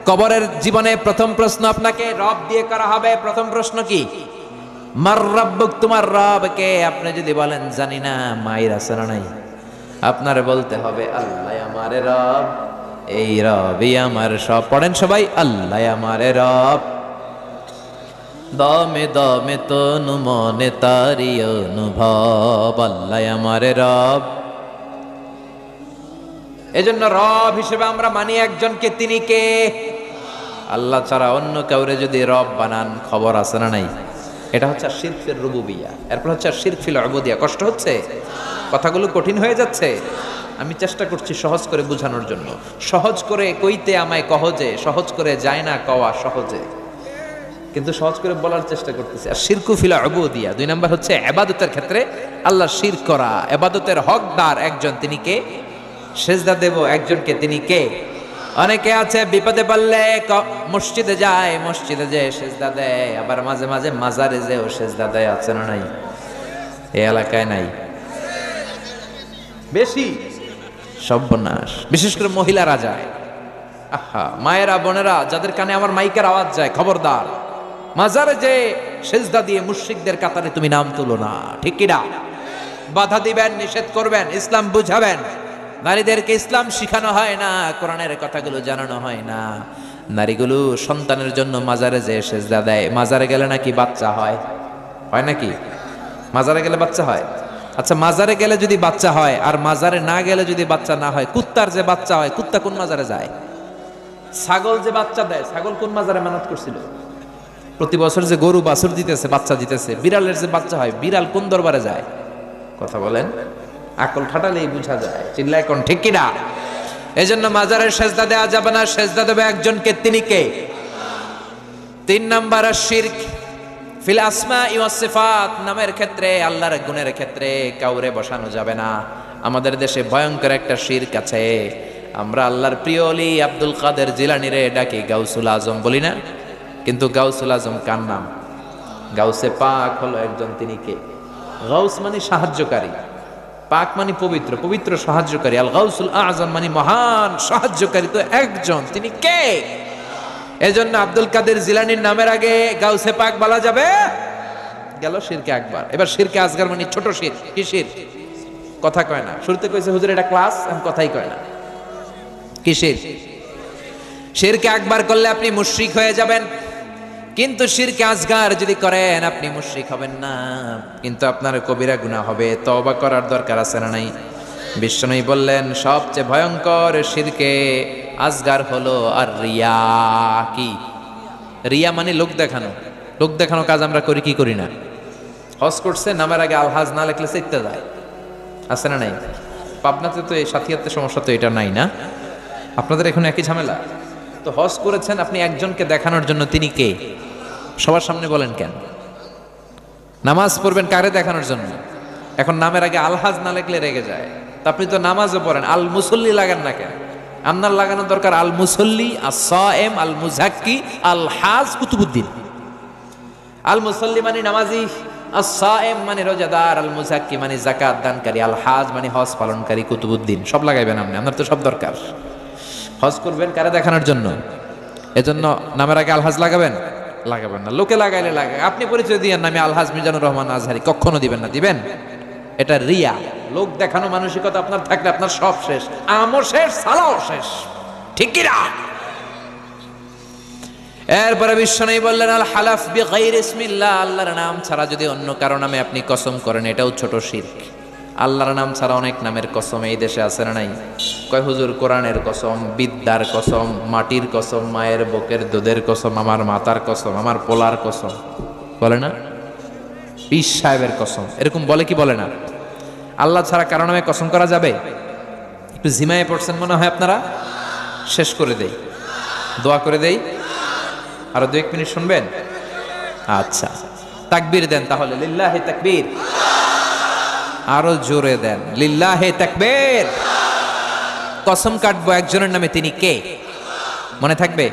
কবরের জীবনে প্রথম প্রশ্ন আপনাকে রব দিয়ে করা হবে। প্রথম প্রশ্ন কি? মার রাব্বুক, তোমার রব কে? আপনি যদি বলেন জানি না, মায়ের আছে না নাই? আপনারে বলতে হবে আল্লাহ আমারে রব, এই রবই আমার সব। পড়েন সবাই, আল্লাহ আমারে রব, দমে দমে তনু মনে তারি অনুভব, আল্লাহ আমারে রব। এজন্য রব হিসেবে আমরা মানি একজনকে, তিনি কে? আল্লাহ ছাড়া অন্য কাউরে যদি রব বানান, খবর আছে না নাই? এটা হচ্ছে শিরক ফির রুবুবিয়া। এরপর হচ্ছে শিরক ফিল উবুদিয়া। কষ্ট হচ্ছে? কথাগুলো কঠিন হয়ে যাচ্ছে? আমি চেষ্টা করছি সহজ করে বোঝানোর জন্য। সহজ করে কইতে আমায় কহজে, সহজ করে যায় না কওয়া সহজে, কিন্তু সহজ করে বলার চেষ্টা করতেছি। আর শিরকু ফিল উবুদিয়া, দুই নাম্বার হচ্ছে ইবাদতের ক্ষেত্রে আল্লাহ শিরক করা। ইবাদতের হকদার একজন, তিনি কে? সেজদা দেব একজনকে, তিনি কে? অনেকে আছে বিপদে পড়লে মসজিদে যায়, মসজিদে যেয়ে সেজদা দেয়, আবার মাঝে মাঝে মাজারে যেও সেজদা দেয়। আছে না নাই? এই এলাকায় নাই? বেশি সর্বনাশ। বিশেষ করে মহিলারা যায়। আহা, মায়েরা বোনেরা যাদের কানে আমার মাইকের আওয়াজ যায়, খবরদার, মাজারে যে সেজদা দিয়ে মুশরিকদের কাতারে তুমি নাম তুলো না। ঠিক কি না? বাধা দিবেন, নিষেধ করবেন, ইসলাম বুঝাবেন। নারীদেরকে ইসলাম শিখানো হয় না, কোরআনের কথাগুলো জানানো হয় না। নারীগুলো সন্তানের জন্য মাজারে যে সেজদা দেয়। মাজারে গেলে নাকি বাচ্চা হয়? হয় নাকি? মাজারে গেলে বাচ্চা হয়? আচ্ছা, মাজারে গেলে যদি বাচ্চা হয় আর মাজারে না গেলে যদি বাচ্চা না হয়, কুত্তার যে বাচ্চা হয়, কুত্তা কোন মাজারে যায়? ছাগল যে বাচ্চা দেয়, ছাগল কোন মাজারে মানত করছিল? প্রতি বছর যে গরু বাছুর দিতেছে, বাচ্চা দিতেছে, বিড়ালের যে বাচ্চা হয়, বিড়াল কোন দরবারে যায়? কথা বলেন, আকল খাটালেই বোঝা যায়। চিল্লায় কোন ঠিক কিনা? এই জন্য মাজারের সেজদা দেওয়া যাবে না, সেজদা দেবে একজনকে, তিনি কে? তিন নাম্বার শিরক ফিল আসমা ওয়াস সিফাত, নামের ক্ষেত্রে, আল্লাহর গুণের ক্ষেত্রে কাউরে বসানো যাবে না। আমাদের দেশে ভয়ঙ্কর একটা শিরক আছে। আমরা আল্লাহর প্রিয় ওলি আব্দুল কাদের জিলানী রে ডাকি গাউসুল আজম বলি না, কিন্তু গাউসুল আজম কার নাম? গাউসে পাক হলো একজন, তিনি কে? গাউস মানে সাহায্যকারী, পাক মানে পবিত্র, পবিত্র সাহায্যকারী। আল গাউসুল আযম মানে মহান সাহায্যকারী তো একজন, তিনি কে? এজন্য আব্দুল কাদের জিলানীর নামের আগে গাউসে পাক বলা যাবে? গেল শিরকে আকবার। এবার শিরকে আসগার মানে ছোট শির। কি শির? কথা কয় না। শুরুতে কইছে হুজুর এটা ক্লাস, আমি কথাই কয় না। কি শির? শিরকে আকবার করলে আপনি মুশরিক হয়ে যাবেন, কিন্তু শিরকে আসগার যদি করেন আপনি মুশরিক হবেন না, কিন্তু আপনার কবিরা গুনাহ হবে। তওবা করার দরকার আছে না নাই? বিশ্বনবী বললেন সবচেয়ে ভয়ঙ্কর শিরকে আসগার হলো আর রিয়া। কি রিয়া? মানে লোক দেখানো। লোক দেখানো কাজ আমরা করি কি করি না? হজ করছে, নামের আগে আলহাজ না লিখলে চাইতে যায়, আছে না নাই? পাবনাতে তো এই সাথিয়াতের সমস্যা তো এটা নাই না? আপনাদের এখন একই ঝামেলা। তো হজ করেছেন আপনি একজনকে দেখানোর জন্য, তিনি কে? সবার সামনে বলেন কেন? নামাজ পড়বেন কারে দেখানোর জন্য? এখন নামের আগে আলহাজ না লিখলে রেগে যায়। তা আপনি তো নামাজও পড়েন, আল মুসল্লি লাগান না কেন? আপনার লাগানোর দরকার আল মুসল্লি, আস-সায়েম, আল মুজাক্কি, আল হাজ কুতুবুদ্দিন। আল মুসল্লি মানে নামাজি, আস-সায়েম মানে রোজাদার, আল মুজাক্কি মানে যাকাত দানকারী, আল হাজ মানে হজ পালনকারী, কুতুবুদ্দিন। সব লাগাইবেন আপনি, আপনার তো সব দরকার। হজ করবেন কারে দেখানোর জন্য? এজন্য নামের আগে আলহাজ লাগাবেন? লাগাবেন না। লোকে লাগাইলে লাগায়, আপনি পরিচয় দিয়েন না আমি আলহাজ মিজানুর রহমান আজহারি, কখনো দিবেন না। দিবেন? এটা রিয়া। লোক দেখানো মানসিকতা আপনার থাকলে আপনার সব শেষ, আমও শেষ, সালাও শেষ। ঠিক কি না? এরপরে বিশ্বনবী বললেন আল হালাফ বিগাইরি ইসমিল্লাহ, আল্লাহর নাম ছাড়া যদি অন্য কারো নামে আপনি কসম করেন, এটাও ছোট শিরক। আল্লাহর নাম ছাড়া অনেক নামের কসম এই দেশে আছে না নাই? কয় হুজুর কোরআনের কসম, বিদ্যার কসম, মাটির কসম, মায়ের বুকের দুধের কসম, আমার মাতার কসম, আমার পোলার কসম, বলে না? পীর সাহেবের কসম, এরকম বলে কি বলে না? আল্লাহ ছাড়া কারো নামে কসম করা যাবে? একটু ঝিমায়ে পড়ছেন মনে হয় আপনারা। শেষ করে দেই, দোয়া করে দেই। আরো 2-1 মিনিট শুনবেন? আচ্ছা, তাকবীর দেন তাহলে, লিল্লাহি তাকবীর। আরো জোরে দেন, লিল্লাহি তাকবীর। কসম কাটবো একজনের নামে, তিনি কে? মনে থাকবে?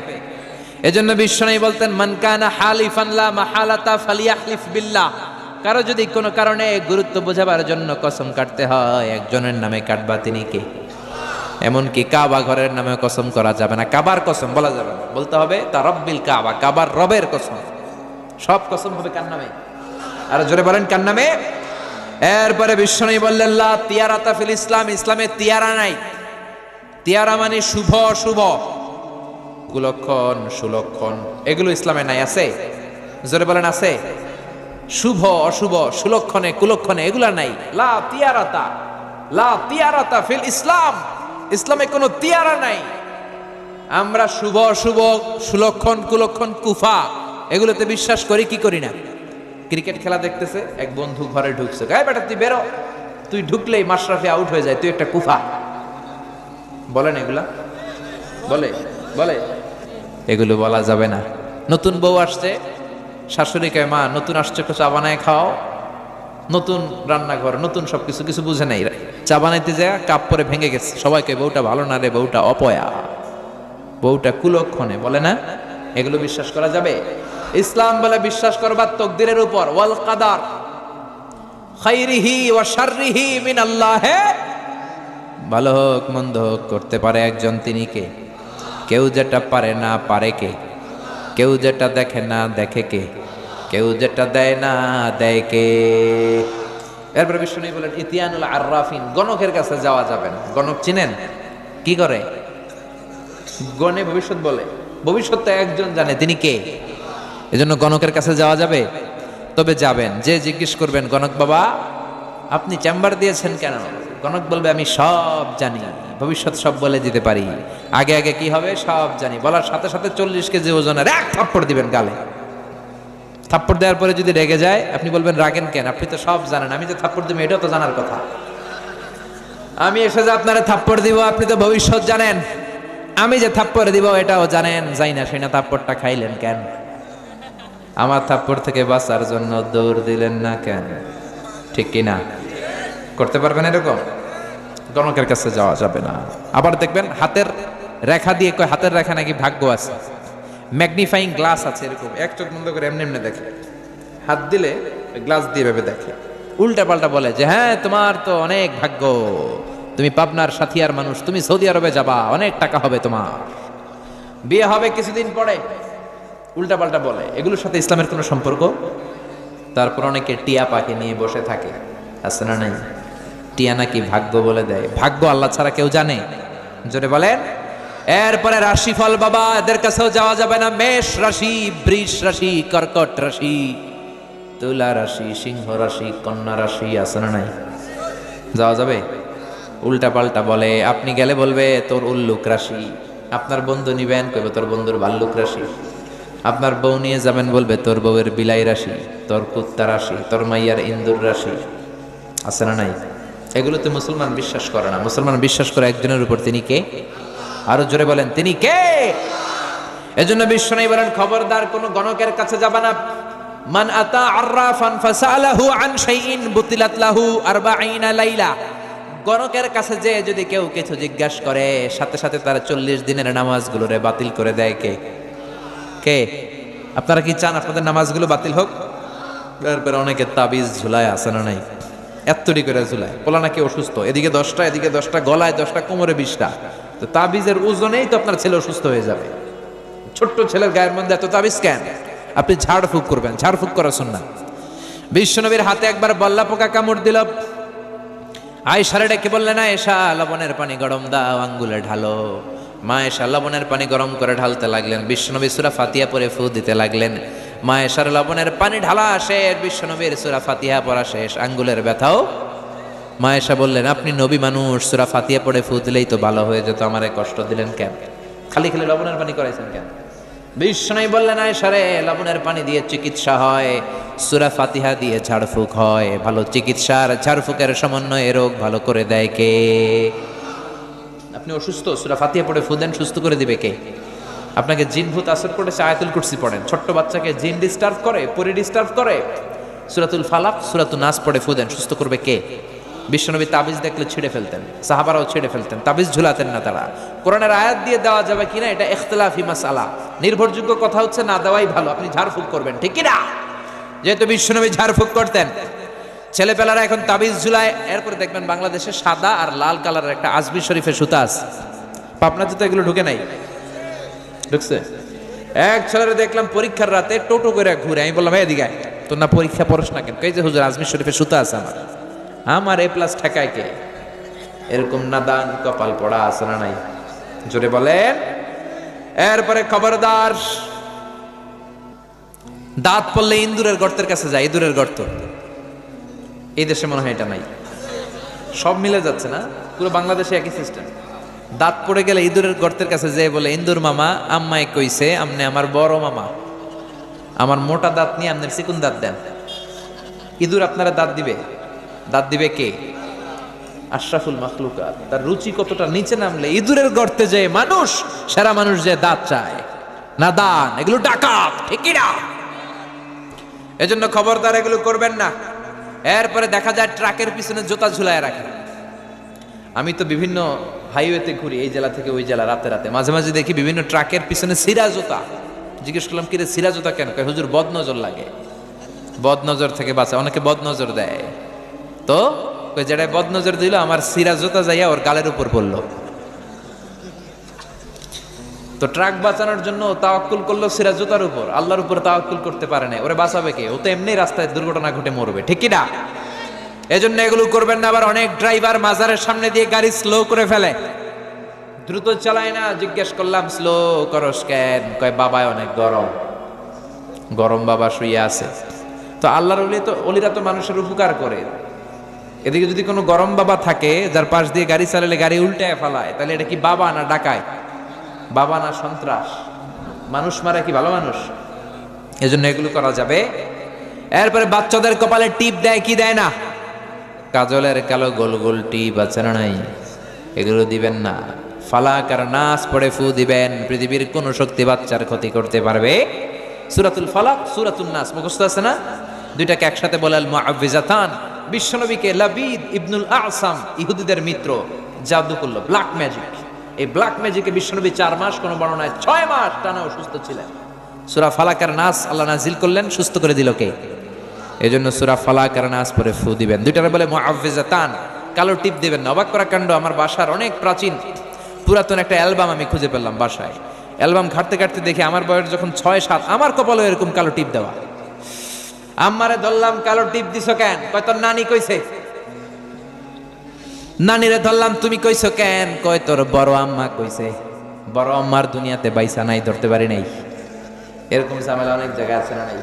এজন্য বিশ্বনবী বলতেন মান কানা হালিফান লা মাহালাতা ফালিয়াহলিফ বিল্লাহ। কারো যদি কোনো কারণে গুরুত্ব বোঝাবার জন্য কসম কাটতে হয়, একজনের নামে কাটবা, তিনি কে? এমনকি কাবা ঘরের নামে কসম করা যাবে না, কাবার কসম বলা যাবে না, বলতে হবে তা রব্বিল কাবা, কাবার রবের কসম। সব কসম হবে কার নামে? আর জোরে বলেন কার নামে? এরপরে বিশ্বনবী বললেন লা তিয়ারাতা ফিল ইসলাম, ইসলামে তিয়ারা নাই। তিয়ারা মানে শুভ অশুভ, কুলক্ষণ সুলক্ষণ, এগুলো ইসলামে নাই। আছে? জোরে বলেন আছে? শুভ অশুভ, সুলক্ষণে কুলক্ষণে এগুলা নাই। লা তিয়ারাতা, লা তিয়ারাতা ফিল ইসলাম, ইসলামে কোনো তিয়ারা নাই। আমরা শুভ অশুভ, সুলক্ষণ কুলক্ষণ, কুফা, এগুলোতে বিশ্বাস করি কি করি না? ক্রিকেট খেলা দেখতেছে, এক বন্ধু ঘরে ঢুকছে, গায়ে বেটা তুই বেরো, তুই ঢুকলেই মাশরাফি আউট হয়ে যায়, তুই একটা কুফা। বলেন এগুলা? বলে? বলে? এগুলো বলা যাবে না। নতুন বউ আসছে, শাশুড়ি কয় মা নতুন আসছে, একটু চা বানায় খাও। নতুন রান্নাঘর, নতুন সবকিছু, কিছু বুঝে নাই, চা বানাইতে যায় কাপ পরে ভেঙে গেছে। সবাইকে বউটা ভালো না রে, বউটা অপয়া, বউটা কুলক্ষণে, বলে না? এগুলো বিশ্বাস করা যাবে? ইসলাম বলে বিশ্বাস করবার তকদিরের উপর, ওয়াল কাদার খাইরিহি ওয়া শাররিহি মিনাল্লাহ। ভালো হোক মন্দ হোক করতে পারে একজন, তিনি কে? কেউ যেটা পারে না পারে কে? কেউ যেটা দেখে না দেখে কে? কেউ যেটা দেয় না দেয় কে? এরপরে বিশ্বনবী বলেন ইতিয়ানুল আররাফিন, গণকের কাছে যাওয়া যাবে না। গণক চিনেন? কি করে? গণে ভবিষ্যৎ বলে, ভবিষ্যৎটা একজন জানে, তিনি কে? এজন্য গণকের কাছে যাওয়া যাবে? তবে যাবেন, যে জিজ্ঞেস করবেন গণক বাবা আপনি চেম্বার দিয়েছেন কেন? গণক বলবে আমি সব জানি, ভবিষ্যৎ সব বলে দিতে পারি, আগে আগে কি হবে সব জানি। বলার সাথে সাথে 40 কেজি ওজনের এক থাপ্পড় দিবেন গালে। থাপ্পড় দেওয়ার পরে যদি রেগে যায়, আপনি বলবেন রাগেন কেন? আপনি তো সব জানেন, আমি যে থাপ্পড় দিব এটাও তো জানার কথা। আমি এসে যে আপনারা থাপ্পড় দিব, আপনি তো ভবিষ্যৎ জানেন, আমি যে থাপ্পড় দিব এটাও জানেন, যাই না সেই না থাপ্পড়টা খাইলেন কেন? আমার থাপ্পড় থেকে বাঁচার জন্য দৌড় দিলেন না কেন? ঠিক কিনা? করতে পারবেন এরকম? গণকের কাছে যাওয়া যাবে না। আবার দেখবেন হাতের রেখা দিয়ে কয়, হাতের রেখা নাকি ভাগ্য আছে, ম্যাগনিফাইং গ্লাস আছে, এরকম এক চোখ বন্ধ করে এমনি এমনি দেখে, হাত দিলে গ্লাস দিয়ে ভেবে দেখে, উল্টা পাল্টা বলে যে হ্যাঁ তোমার তো অনেক ভাগ্য, তুমি পাবনার সাথিয়ার মানুষ, তুমি সৌদি আরবে যাবা, অনেক টাকা হবে তোমার, বিয়ে হবে কিছুদিন পরে, উল্টা পাল্টা বলে। এগুলোর সাথে ইসলামের কোনো সম্পর্ক? তারপর অনেকে টিয়া পাখি নিয়ে বসে থাকে, আছে না নাই? টিয়া নাকি ভাগ্য বলে দেয়। ভাগ্য আল্লাহ ছাড়া কেউ জানে? জোরে বলেন। এরপরে রাশিফল বাবা, এদের কাছেও যাওয়া যাবে না। মেষ রাশি, বৃষ রাশি, কর্কট রাশি, তুলা রাশি, সিংহ রাশি, কন্যা রাশি, আছে না নাই? যাওয়া যাবে? উল্টা পাল্টা বলে। আপনি গেলে বলবে তোর উল্লুক রাশি, আপনার বন্ধু নিবেন কইবে তোর বন্ধুর ভাল্লুক রাশি, আপনার বউ নিয়ে যাবেন বলবে তোর বউয়ের বিলাই রাশি, তোর কুত্তা রাশি, তোর মাইয়ার ইন্দুর রাশি, আছে না নাই? এগুলোতে মুসলমান বিশ্বাস করে না। মুসলমান বিশ্বাস করে একজনের উপর, তিনি কে? আরো জোরে বলেন, তিনি কে? এজন্য বিশ্বনবী বলেন খবরদার কোন গণকের কাছে যাবে না। মান আতা আররাফান ফাসালাহু আন শাইইন বুতিলাত লাহু 40 লাইলা। গণকের কাছে যে যদি কেউ কিছু জিজ্ঞাসা করে, সাথে সাথে তার 40 দিনের নামাজগুলোরে বাতিল করে দেয় কে? কে? আপনারা কি চান আপনাদের নামাজগুলো বাতিল হোক? এরপরে অনেকে তাবিজ ঝুলায়, আছে না নাই? এত্তটি করে ঝুলায়। পোলা নাকি অসুস্থ, এদিকে 10টা এদিকে 10টা, গলায় 10টা, কোমরে 20টা। তো তাবিজের ওজনেই তো আপনার ছেলে অসুস্থ হয়ে যাবে। ছোট্ট ছেলের গায়ের মধ্যে এত তাবিজ কেন? আপনি ঝাড়ফুঁক করবেন, ঝাড়ফুঁক করা সুন্নাহ। বিশ্বনবীর হাতে একবার বল্লা পোকা কামড় দিল। আয়েশারে ডেকে বললেন, আয়েশা লবণের পানি গরম দাও, আঙ্গুলে ঢালো। মা আয়েশা লবণের পানি গরম করে ঢালতে লাগলেন। বিশ্বনবী সূরা ফাতিহা পড়ে ফু দিতে লাগলেন। মা আয়েশার লবণের পানি ঢালা শেষ, বিশ্বনবীর সূরা ফাতিহা পড়া শেষ, আঙ্গুলের ব্যথাও। মা আয়েশা বললেন, আপনি নবী মানুষ, সূরা ফাতিহা পড়ে ফু দিলেই তো ভালো হয়ে যেত, আমারে কষ্ট দিলেন কেন? খালি খালি লবণের পানি করাইছেন কেন? বিশ্বনবী বললেন, আয়েশারে লবণের পানি দিয়ে চিকিৎসা হয়, সূরা ফাতিহা দিয়ে ঝাড়ফুঁক হয়। ভালো চিকিৎসার ঝাড়ফুঁকের সমন্বয়ে রোগ ভালো করে দেয় কে? আপনি অসুস্থ, সূরা ফাতিহা পড়ে ফু দেন, সুস্থ করে দিবে কে? আপনাকে জিন ভূত আসর করেছে, আয়াতুল কুরসি পড়েন। ছোট্ট বাচ্চাকে জিন ডিস্টার্ব করে, পরি ডিস্টার্ব করে, সূরাতুল ফালাক, সূরাতুন নাস পড়ে ফু দেন, সুস্থ করবে কে? বিশ্বনবী তাবিজ দেখলে ছিঁড়ে ফেলতেন, সাহাবারাও ছিঁড়ে ফেলতেন, তাবিজ ঝুলাতেন না তারা। কোরআনের আয়াত দিয়ে দেওয়া যাবে কিনা এটা ইখতিলাফি মাসআলা, নির্ভরযোগ্য কথা হচ্ছে না দেওয়াই ভালো। আপনি ঝাড়ফুঁক করবেন, ঠিক কি না? যেহেতু বিশ্বনবী ঝাড়ফুঁক করতেন, ছেলেপেলারা এখন তাবিজ ঝুলায়। এরপরে দেখবেন বাংলাদেশে সাদা আর লাল কালারের একটা আজমি শরীফের সুতা আছে, পাবনাতে তো এগুলো ঢুকে নাই, ঢুকছে? এক ছেলেরা দেখলাম পরীক্ষার রাতে টোটো করে ঘুরে। আমি বললাম, এদিকে আয়, তোর না পরীক্ষা পড়স না কেন? কই যে হুজুর আজমি শরীফের সুতা আছে আমার A+ ঠেকায় কে? এরকম নাদান কপাল পড়া আছে না নাই? জোরে বলেন। এরপরে খবরদার, দাঁত পড়লে ইন্দুরের গর্তের কাছে যায়। ইঁদুরের গর্ত এই দেশে মনে হয় এটা নাই, সব মিলে যাচ্ছে না? পুরো বাংলাদেশে একই সিস্টেম। দাঁত পড়ে গেলে ইঁদুরের গর্তের কাছে যেয়ে বলে, ইন্দুর মামা আম্মায় কইছে আমনে আমার বড় মামা, আমার মোটা দাঁত নিয়ে আপনার চিকুন দাঁত দেন। ইঁদুর আপনারা দাঁত দিবে? দাঁত দিবে কে? আশরাফুল মাখলুকাত। তার রুচি কতটা নিচে নামলে ইঁদুরের গর্তে যে মানুষ, সেরা মানুষ যে দাঁত চায়, নাদান, এগুলো ডাকাত, ঠিক না? এজন্য খবরদার এগুলো করবেন না। এরপরে দেখা যায় ট্রাকের পিছনে জুতা ঝুলায় রাখে। আমি তো বিভিন্ন হাইওয়েতে ঘুরি, এই জেলা থেকে ওই জেলা, রাতে রাতে মাঝে মাঝে দেখি বিভিন্ন ট্রাকের পিছনে সিরা জুতা। জিজ্ঞেস করলাম, কিরে সিরা জুতা কেন? কয় হুজুর বদনজর লাগে, বদনজর থেকে বাঁচা। অনেকে বদনজর দেয়, তো যেটা বদনজর দিল আমার সিরা জুতা যাইয়া ওর গালের উপর পড়লো। তো ট্রাক বাঁচানোর জন্য তাওয়াক্কুল করলো সিরা জুতার উপর, আল্লাহর উপর তাওয়াক্কুল করতে পারে না। ওরে বাঁচাবে কে? ও তো এমনি রাস্তায় দুর্ঘটনা ঘটে মরবে, ঠিক কি না? এজন্য এগুলো করবেন না। আবার অনেক ড্রাইভার মাজারের সামনে দিয়ে গাড়ি স্লো করে ফেলে, দ্রুত চালায় না। জিজ্ঞেস করলাম, স্লো করস কেন? কয় বাবায় অনেক গরম, গরম বাবা শুয়ে আছে। তো আল্লাহর অলিরা তো মানুষের উপকার করে। এদিকে যদি কোনো গরম বাবা থাকে যার পাশ দিয়ে গাড়ি চালালে গাড়ি উল্টায় ফেলায়, তাহলে এটা কি বাবা না ডাকায়? বাবা না সন্ত্রাস? মানুষ মারা কি ভালো মানুষ? এজন্য এগুলো করা যাবে। এরপরে বাচ্চাদের কপালে টিপ দেয় কি দেয় না? কাজলের কালো গোল গোল টিপ আছে না নাই? এগুলো দিবেন না। ফালাক আর নাস পড়ে ফু দিবেন। পৃথিবীর কোন শক্তি বাচ্চার ক্ষতি করতে পারবে? সূরাতুল ফালাক, সূরাতুন নাস মুখস্থ আছে না? দুইটাকে একসাথে বলে আল মুআউযিজাতান। বিশ্বনবীকে লাবিদ ইবনুল আসাম, ইহুদিদের মিত্র, জাদু করলো, ব্ল্যাক ম্যাজিক। এই ব্ল্যাক ম্যাজিকে বিশ্বনবী 4 মাস, কোন বর্ণনায় 6 মাস টানা অসুস্থ ছিলেন। সূরা ফালাক আর নাস আল্লাহ নাজিল করলেন, সুস্থ করে দিল কে? এজন্য সূরা ফালাক আর নাস পরে ফু দিবেন। দুইটারে বলে মুআফফিজাতান, কালো টিপ দিবেন না। অবাক করা কাণ্ড, আমার বাসার অনেক প্রাচীন পুরাতন একটা অ্যালবাম আমি খুঁজে পেলাম বাসায়। অ্যালবাম ঘাটতে ঘাটতে দেখি আমার বয়স যখন 6-7, আমার কপালে এরকম কালো টিপ দেওয়া। আম্মারে ধরলাম, কালো টিপ দিছো কেন? কয় তোর নানি কইছে। নানিরে ধরলাম, তুমি কইছো কেন? কয় তোর বড় আম্মা কইছে। বড় আম্মার দুনিয়াতে বাইসা নাই, ধরতে পারি নাই। এরকম ঝামেলা অনেক জায়গায় আছে না নাই?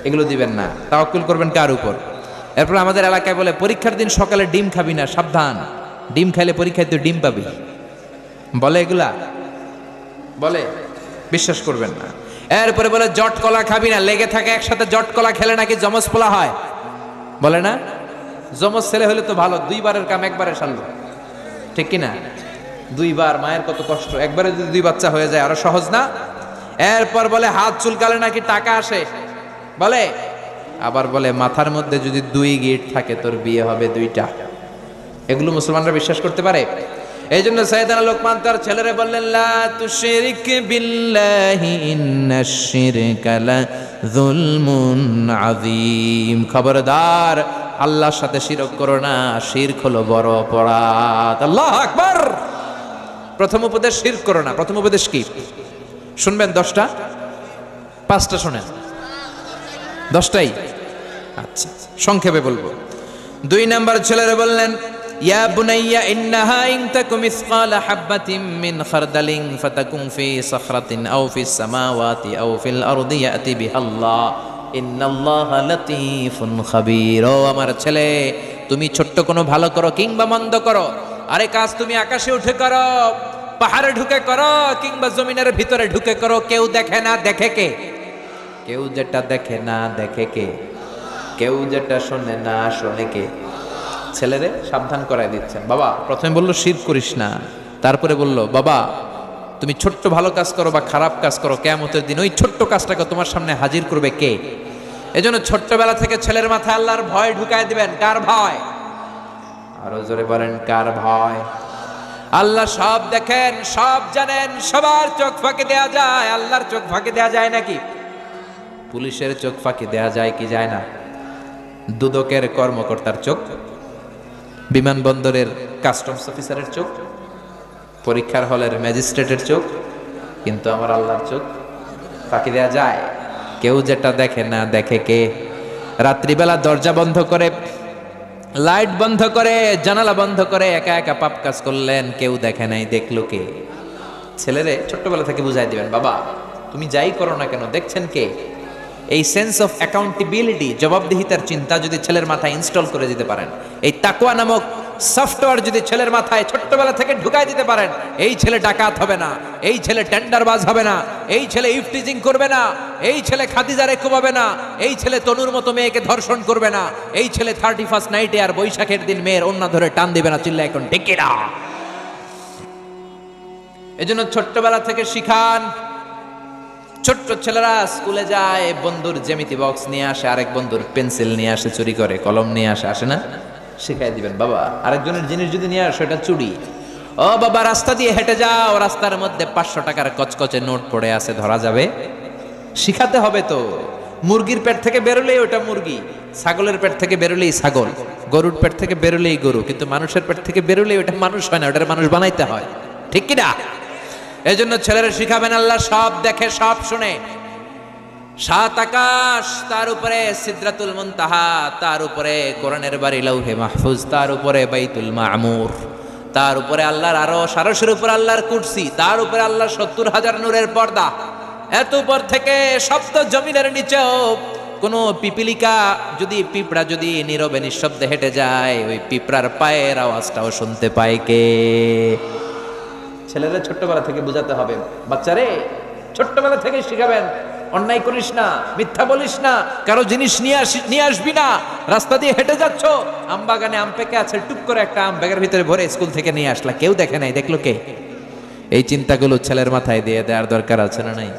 এগুলো দিবেন না, তাওয়াক্কুল করবেন কার উপর? এরপর আমাদের এলাকায় বলে পরীক্ষার দিন সকালে ডিম খাবি না, সাবধান, ডিম খাইলে পরীক্ষায় তুই ডিম পাবি। বলে এগুলা, বলে, বিশ্বাস করবেন না। এরপরে বলে জট কলা খাবি না, লেগে থাকে একসাথে। জট কলা খেলে নাকি যমজ পোলা হয়, বলে না? যমজ ছেলে হলে তো ভালো, 2 বারের কাম একবারে সারলো, ঠিক কিনা? 2 বার, মায়ের কত কষ্ট, একবারে যদি 2 বাচ্চা হয়ে যায় আরো সহজ না? এরপর বলে হাত চুলকালে নাকি টাকা আসে, বলে। আবার বলে মাথার মধ্যে যদি 2 গিট থাকে তোর বিয়ে হবে 2টা। এগুলো মুসলমানরা বিশ্বাস করতে পারে? এই জন্য সাইয়েদনা লোকমান তার ছেলেরে বললেন, লা তুশরিক বিল্লাহি ইন্নাশ শিরকা লাযুলমুন আযীম। খবরদার, আল্লাহর সাথে শিরক করো না, শিরক হলো বড় অপরাধ। আল্লাহু আকবার। প্রথম উপদেশ শিরক করো না। প্রথম উপদেশ কি শুনবেন? 10টা, 5টা শোনেন। 10টাই? আচ্ছা, সংক্ষেপে বলবো। 2 নাম্বার ছেলেরে বললেন, ইয়া বুনাইয়া ইন্নাহা ইন তাকুম মিসকালা হাববাতিন মিন খারদালিন ফাতাকুন ফি সাখরাতিন আও ফিস সামাওয়াতি আও ফিল আরদি ইয়াতি বিহাল্লাহ ইন্নাল্লাহা লাতীফুন খাবীর। ও আমার ছেলে, তুমি ছোট্ট কোনো ভালো করো কিংবা মন্দ করো, আরে কাজ তুমি আকাশে উঠে করো, পাহাড়ে ঢুকে করো, কিংবা জমিনের ভিতরে ঢুকে করো, কেউ দেখে না, দেখে কে? কেউ যেটা দেখে না দেখে কে? কেউ যেটা শোনে না শোনে কে? ছেলেরে সাবধান করাই দিচ্ছেন। বাবা প্রথমে বললো শিরক করিস না, তারপরে বললো বাবা তুমি ছোট্ট ভালো কাজ করো বা খারাপ কাজ করো, কিয়ামতের দিন ওই ছোট্ট কাজটাকে তোমার সামনে হাজির করবে কে? এজন্য ছোট্টবেলা থেকে ছেলের মাথায় আল্লাহর ভয় ঢুকায় দিবেন। কার ভয়? আরো জোরে বলেন, কার ভয়? আল্লাহ সব দেখেন, সব জানেন, সবার চোখ ফাঁকি দেয়া যায়, আল্লাহর চোখ ফাঁকি দেয়া যায় নাকি? পুলিশের চোখ ফাঁকি দেয়া যায় কি যায় না? দুদকের কর্মকর্তার চোখ, বিমানবন্দরের কাস্টমস অফিসারের চোখ, পরীক্ষার হলের ম্যাজিস্ট্রেটের চোখ, কিন্তু আমার আল্লাহর চোখ ফাঁকি দেয়া যায়? কেউ যেটা দেখে না দেখে কে? রাত্রিবেলা দরজা বন্ধ করে, লাইট বন্ধ করে, জানালা বন্ধ করে একা একা পাপ কাজ করলেন, কেউ দেখে নাই, দেখলো কে? ছেলেরে ছোট্টবেলা থেকে বুঝাই দিবেন, বাবা তুমি যাই করো না কেন দেখছেন কে? এই সেন্স অফ অ্যাকাউন্টেবিলিটি, জবাবদিহিতার চিন্তা যদি ছেলের মাথায় ইনস্টল করে দিতে পারেন, এই তাকওয়া নামক সফটওয়্যার যদি ছেলের মাথায় ছোট্টবেলা থেকে ঢুকাই দিতে পারেন, এই ছেলে ডাকাত হবে না, এই ছেলে টেন্ডারবাজ হবে না, এই ছেলে ইফটিজিং করবে না, এই ছেলে খাদিজারে কোবাবে না, এই ছেলে তনুর মতো মেয়েকে ধর্ষণ করবে না, এই ছেলে 31st নাইটে আর বৈশাখের দিন মেয়ের ওন্না ধরে টান দিবে না। চিল্লা এখন ঠিক কিনা? এজন্য ছোট্টবেলা থেকে শিখান। ছোট্ট ছেলেরা স্কুলে যায়, বন্ধুর জ্যামিতি বক্স নিয়ে আসে, আরেক বন্ধুর পেন্সিল নিয়ে আসে, চুরি করে কলম নিয়ে আসে, আসে না? শিখাই দিবেন, বাবা আরেকজনের জিনিস যদি নিয়ে আসো এটা চুরি। ও বাবা রাস্তা দিয়ে হেঁটে যাও, রাস্তার মধ্যে 500 টাকার কচকচে নোট পড়ে আছে, ধরা যাবে? শিখাতে হবে তো। মুরগির পেট থেকে বেরোলেই ওটা মুরগি, ছাগলের পেট থেকে বেরোলেই ছাগল, গরুর পেট থেকে বেরোলেই গরু, কিন্তু মানুষের পেট থেকে বেরোলেই ওটা মানুষ হয় না, ওটার মানুষ বানাইতে হয়, ঠিক কিনা? এই জন্য ছেলেরা শিখাবেন, আল্লাহ সব দেখে, সব শুনে। 7 আকাশ, তার উপরে সিদরাতুল মুনতাহা, তার উপরে কোরআনের বাড়ি লাউহে মাহফুজ, তার উপরে বাইতুল মামুর, তার উপরে আল্লাহর আরশ, আরশের উপর আল্লাহর কুরসি, তার উপরে আল্লাহর 70,000 নূরের পর্দা। এত উপর থেকে সপ্ত জমিনের নিচেও কোনো পিপিলিকা যদি, পিঁপড়া যদি নীরবে নিঃশব্দে হেঁটে যায়, ওই পিঁপড়ার পায়ের আওয়াজটাও শুনতে পায় কে? ছেলেরা ছোট্টবেলা থেকে বোঝাতে হবে। বাচ্চারে ছোট্টবেলা থেকে শিখাবেন, অন্যায় করিস না, মিথ্যা বলিস না, কারো জিনিস নিয়ে আসবি না। রাস্তা দিয়ে হেঁটে যাচ্ছ, আম বাগানে আম পেকে আছে, টুক করে একটা আম ব্যাগের ভিতরে ভরে স্কুল থেকে নিয়ে আসলা, কেউ দেখে নাই, দেখলো কে? এই চিন্তাগুলো ছেলের মাথায় দিয়ে দেওয়ার দরকার আছে না নাই?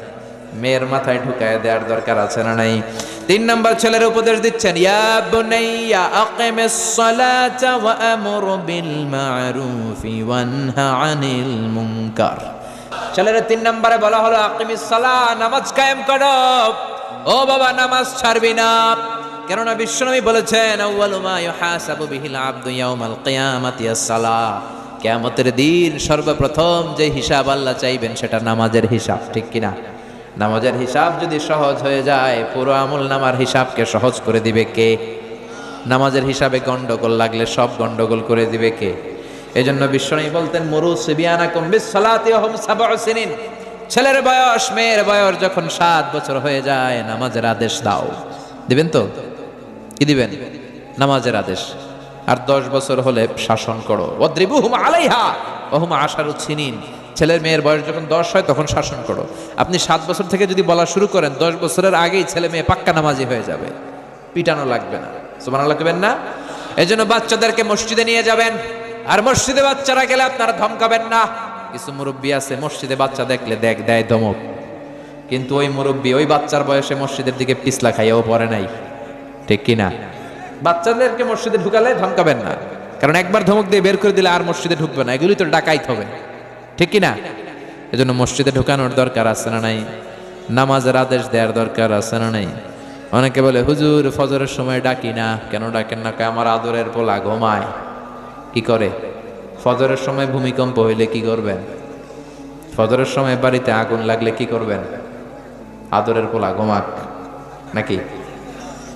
মেয়ের মাথায় ঢুকায় দেওয়ার দরকার আছে না নাই? 3 নাম্বার ছেলের উপদেশ দিচ্ছেন, ইয়া বুনাইয়া আকিমিস সালাতা ওয়া আমুর বিল মা'রুফি ওয়ানহা আনিল মুনকার। ছেলের 3 নম্বরে বলা হলো আকিমিস সালাহ, নামাজ কায়েম করো। ও বাবা নামাজ ছাড়বি না, কেননা বিশ্বনবী বলেছেন আউয়ালু মা ইউহাসাবু বিহিল আবদু ইয়াউমাল কিয়ামাতি আস-সালাহ, কিয়ামতের দিন সর্বপ্রথম যে হিসাব আল্লাহ চাইবেন সেটা নামাজের হিসাব, ঠিক কিনা? নামাজের হিসাব যদি সহজ হয়ে যায়, পুরো আমল নামার হিসাবকে সহজ করে দিবে কে? নামাজের হিসাবে গন্ডগোল লাগলে সব গন্ডগোল করে দিবে কে? এজন্য বিশ্বনবী বলতেন মুরু সিবিয়ানাকুম বিস-সালাতি ওয়া হুম সাবউ সিনিন, ছেলের বয়স মেয়ের বয়স যখন 7 বছর হয়ে যায় নামাজের আদেশ দাও। দিবেন তো? কি দিবেন? নামাজের আদেশ। আর 10 বছর হলে শাসন করো, ওয়াদ্রিবুহুম আলাইহা ওয়া হুম আশারু সিনিন, ছেলের মেয়ের বয়স যখন 10 হয় তখন শাসন করো। আপনি 7 বছর থেকে যদি বলা শুরু করেন 10 বছরের আগেই ছেলে মেয়ে পাক্কা নামাজি হয়ে যাবে, পিটানো লাগবে না। সুবহানাল্লাহ কইবেন না? এজন্য বাচ্চাদেরকে মসজিদে নিয়ে যাবেন, আর মসজিদে বাচ্চারা গেলে আপনারা ধমকাবেন না। কিছু মুরব্বী আছে মসজিদে বাচ্চা দেখলে দেয় ধমক, কিন্তু ওই মুরব্বী ওই বাচ্চার বয়সে মসজিদের দিকে পিছলা খাইয়াও পড়ে নাই, ঠিক কিনা? বাচ্চাদেরকে মসজিদে ঢুকালে ধমকাবেন না, কারণ একবার ধমক দিয়ে বের করে দিলে আর মসজিদে ঢুকবে না, এগুলি তো ডাকাইত হবে, ঠিক কিনা? এজন্য মসজিদে ঢুকানোর দরকার আছে না নাই? নামাজের আদেশ দেওয়ার দরকার আছে না নাই? অনেকে বলে হুজুর ফজরের সময় ডাকি না, কেন ডাকেন না? আমার আদরের পোলা ঘুমায়। কি করে? ফজরের সময় ভূমিকম্প হইলে কি করবেন? ফজরের সময় বাড়িতে আগুন লাগলে কি করবেন? আদরের পোলা ঘুমাক নাকি?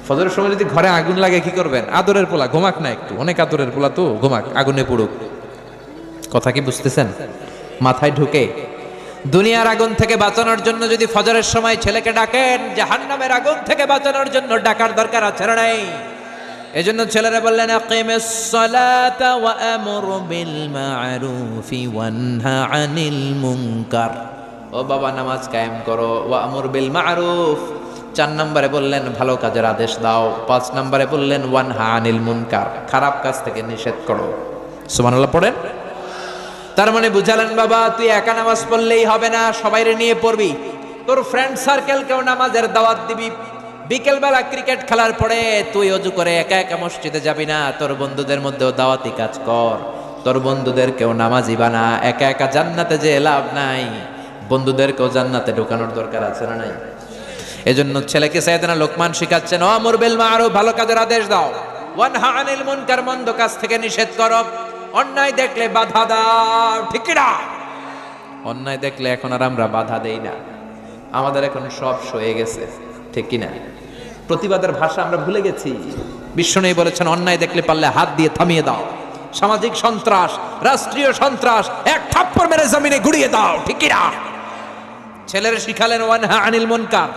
ফজরের সময় যদি ঘরে আগুন লাগে কি করবেন? আদরের পোলা ঘুমাক না একটু, অনেক আদরের পোলা তো, ঘুমাক, আগুনে পুড়ুক। কথা কি বুঝতেছেন? মাথায় ঢুকে? দুনিয়ার আগুন থেকে বাঁচানোর জন্য যদি ফজরের সময় ছেলেকে ডাকেন, জাহান্নামের আগুন থেকে বাঁচানোর জন্য ডাকার দরকার আছে না নাই? এজন্য ছেলেরা বললেন আকিমিস সালাতা ওয়া আমুর বিল মা'রুফি ওয়ানহা আনিল মুনকার, ও বাবা নামাজ কায়েম করো, ওয়া আমুর বিল মা'রুফ 4 নম্বরে বললেন ভালো কাজের আদেশ দাও, 5 নম্বরে বললেন ওয়ানহা আনিল মুনকার, খারাপ কাজ থেকে নিষেধ করো। সুবহানাল্লাহ পড়েন। তার মানে বুঝালেন বাবা তুই একা নামাজ পড়লেই হবে না, সবাইরে নিয়ে পড়বি, তোর ফ্রেন্ড সার্কেলকেও নামাজের দাওয়াত দিবি। বিকেল বেলা ক্রিকেট খেলার পরে তুই অজু করে একা একা মসজিদে যাবি না, তোর বন্ধুদের মধ্যেও দাওয়াতি কাজ কর, তোর বন্ধুদেরকেও নামাজি বানা। একা একা জান্নাতে যে লাভ নাই, বন্ধুদেরকেও জান্নাতে ঢোকানোর দরকার আছে না নাই? এজন্য ছেলেকে সাইয়েদনা লোকমান শিখাচ্ছেন আমর বিল মা'রুফ, ভালো কাজের আদেশ দাও, ওয়ানহা আনিল মুনকার, মন্দ কাজ থেকে নিষেধ করো, অন্যায় দেখলে বাধা দাও, ঠিক না? অন্যায় দেখলে এখন আর আমরা বাধা দেই না, আমাদের এখন সব সয়ে গেছে, ঠিক কিনা? প্রতিবাদের ভাষা আমরা ভুলে গেছি। বিশ্বনবী বলেছেন অন্যায় দেখলে পারলে হাত দিয়ে থামিয়ে দাও, সামাজিক সন্ত্রাস, রাষ্ট্রীয় সন্ত্রাস এক থাপ্পড় মেরে জমিনে গুড়িয়ে দাও, ঠিক কিনা? ছেলেরা শিখালেন ওয়ানহা আনিল মুনকার,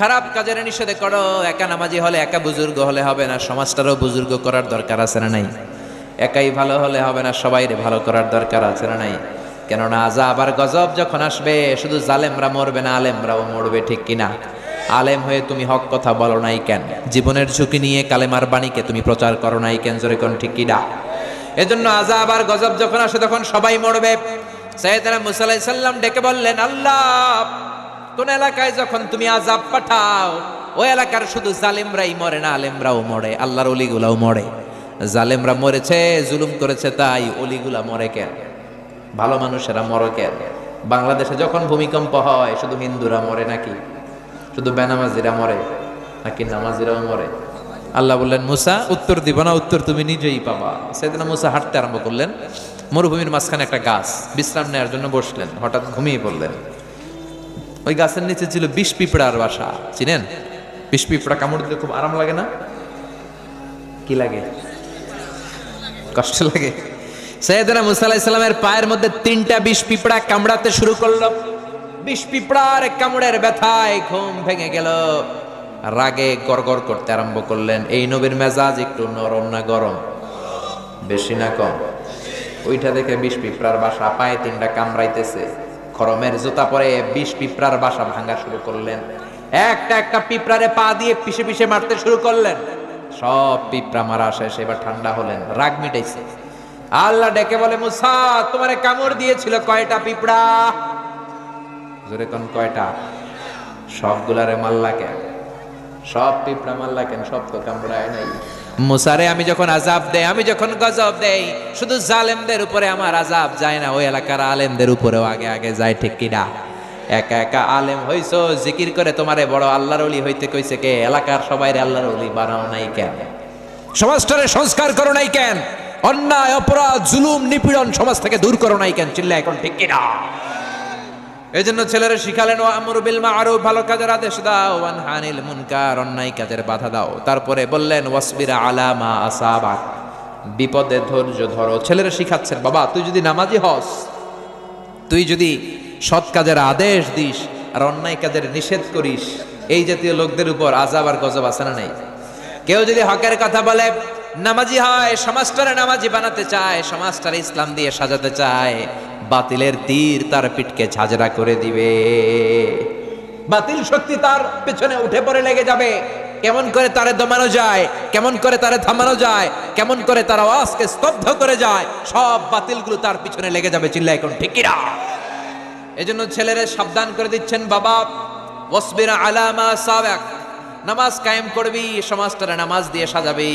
খারাপ কাজের নিষেধ করো। একা নামাজি হলে, একা বুজুর্গ হলে হবে না, সমাজটারও বুজুর্গ করার দরকার আছে না নাই? একাই ভালো হলে হবে না, সবাইরে ভালো করার দরকার আছে না নাই? কেননা আযাব আর গজব যখন আসবে শুধু জালেমরা মরবে না, আলেমরাও মরবে, ঠিক কিনা? আলেম হয়ে তুমি হক কথা বলো নাই কেন? জীবনের ঝুঁকি নিয়ে কালেমার বাণীকে তুমি প্রচার করো নাই কেন? জোরে কোন, ঠিক কিনা? এজন্য আযাব আর গজব যখন আসে তখন সবাই মরবে। সাইয়েদনা মুসা আলাইহিস সালাম ডেকে বললেন আল্লাহ কোন এলাকায় যখন তুমি আযাব পাঠাও ওই এলাকার শুধু জালেমরাই মরে না, আলেমরাও মরে, আল্লাহর ওলিগুলাও মরে। জালেমরা মরেছে, জুলুম করেছে, তাই ওলিগুলা মরে কেন? ভালো মানুষেরা মরে কেন? বাংলাদেশে যখন ভূমিকম্প হয় শুধু হিন্দুরা মরে নাকি? শুধু বেনামাজিরা মরে নাকি নামাজিরাও মরে? আল্লাহ বললেন মুসা উত্তর দিব না, উত্তর তুমি নিজেই পাবা। সেদিন মুসা হাঁটতে আরম্ভ করলেন, মরুভূমির মাঝখানে একটা গাছ, বিশ্রাম নেওয়ার জন্য বসলেন, হঠাৎ ঘুমিয়ে পড়লেন। ওই গাছের নিচে ছিল 20 পিঁপড়ার বাসা, চিনেন? 20 পিঁপড়া কামড় দিলে খুব আরাম লাগে না? কি লাগে? কষ্ট লাগে। সাইয়েদনা মুসা আলাইহিস সালামের পায়ের মধ্যে 3টা 20 পিঁপড়া কামড়াতে শুরু করলো। 20 পিঁপড়ার কামড়ের ব্যথায় ঘুম ভেঙে গেল, রাগে গড়গড় করতে আরম্ভ করলেন। এই নবীর মেজাজ একটু নরম না গরম? বেশি না কম? ওইটা দেখে 20 পিঁপড়ার বাসা, পায়ে 3টা কামড়াইতেছে, খরমের জুতা পরে 20 পিঁপড়ার বাসা ভাঙা শুরু করলেন। একটা একটা পিঁপড়ারে পা দিয়ে পিষে পিষে মারতে শুরু করলেন। সব পিঁপড়া মারা শেষ, এবার ঠান্ডা হলেন, রাগ মিটাইছে। আল্লাহ ডেকে বলে মুসা তোমারে কামড় দিয়েছিল কয়টা পিঁপড়া? জোরে কোন কয়টা? সবগুলারে মারলা কেন? সব পিঁপড়া মারলা কেন? সব তো কামড়ায় নাই। মুসারে আমি যখন আযাব দেই, আমি যখন গজব দেই, শুধু জালেমদের উপরে আমার আযাব যায় না, ওই এলাকার আলেমদের উপরেও আগে আগে যায়, ঠিক কিনা? একা একা আলেম হইছো, জিকির করে তোমারে বড় আল্লাহর ওলি হইতে কইছে কে? এলাকার সবাইরে আল্লাহর ওলি বানাও নাই কেন? সমাজটারে সংস্কার করো নাই কেন? অন্যায় অপরাধ জুলুম নিপীড়ন সমাজ থেকে দূর করো নাই কেন? চিল্লা এখন ঠিক কিনা? এই জন্য ছেলেরা শিখালেন, ও আমরু বিল মারুফ, ভালো কাজের আদেশ দাও, ওয়ান হানিল মুনকার, অন্যায় কাজের বাধা দাও। তারপরে বললেন ওয়াসবির আলা মা আসাবাক, বিপদে ধৈর্য ধরো। ছেলেরা শিখাচ্ছেন, বাবা তুই যদি নামাজি হস, তুই যদি সৎ কাজের আদেশ দিস আর অন্যায় কাজের নিষেধ করিস, এই জাতীয় লোকদের উপর আযাব আর গজব আছে না নাই? কেউ যদি হকের কথা বলে, নামাজি হয়, সমাজটারে নামাজি বানাতে চায়, সমাজটারে ইসলাম দিয়ে সাজাতে চায়, বাতিলের তীর তার পিঠকে ঝাঁঝরা করে দিবে। বাতিল শক্তি তার পেছনে উঠে পড়ে লেগে যাবে। কেমন করে তারে দমানো যায়, কেমন করে তারে থামানো যায়, কেমন করে তার আওয়াজকে স্তব্ধ করে যায়, সব বাতিলগুলো তার পিছনে লেগে যাবে। চিল্লা এখন ঠিক কিনা? এজন্য ছেলেরা সাবধান করে দিচ্ছেন, বাবা ওয়াসবির আলা মা সাবাক, নামাজ কায়েম করবি, সমাজটারে নামাজ দিয়ে সাজাবি।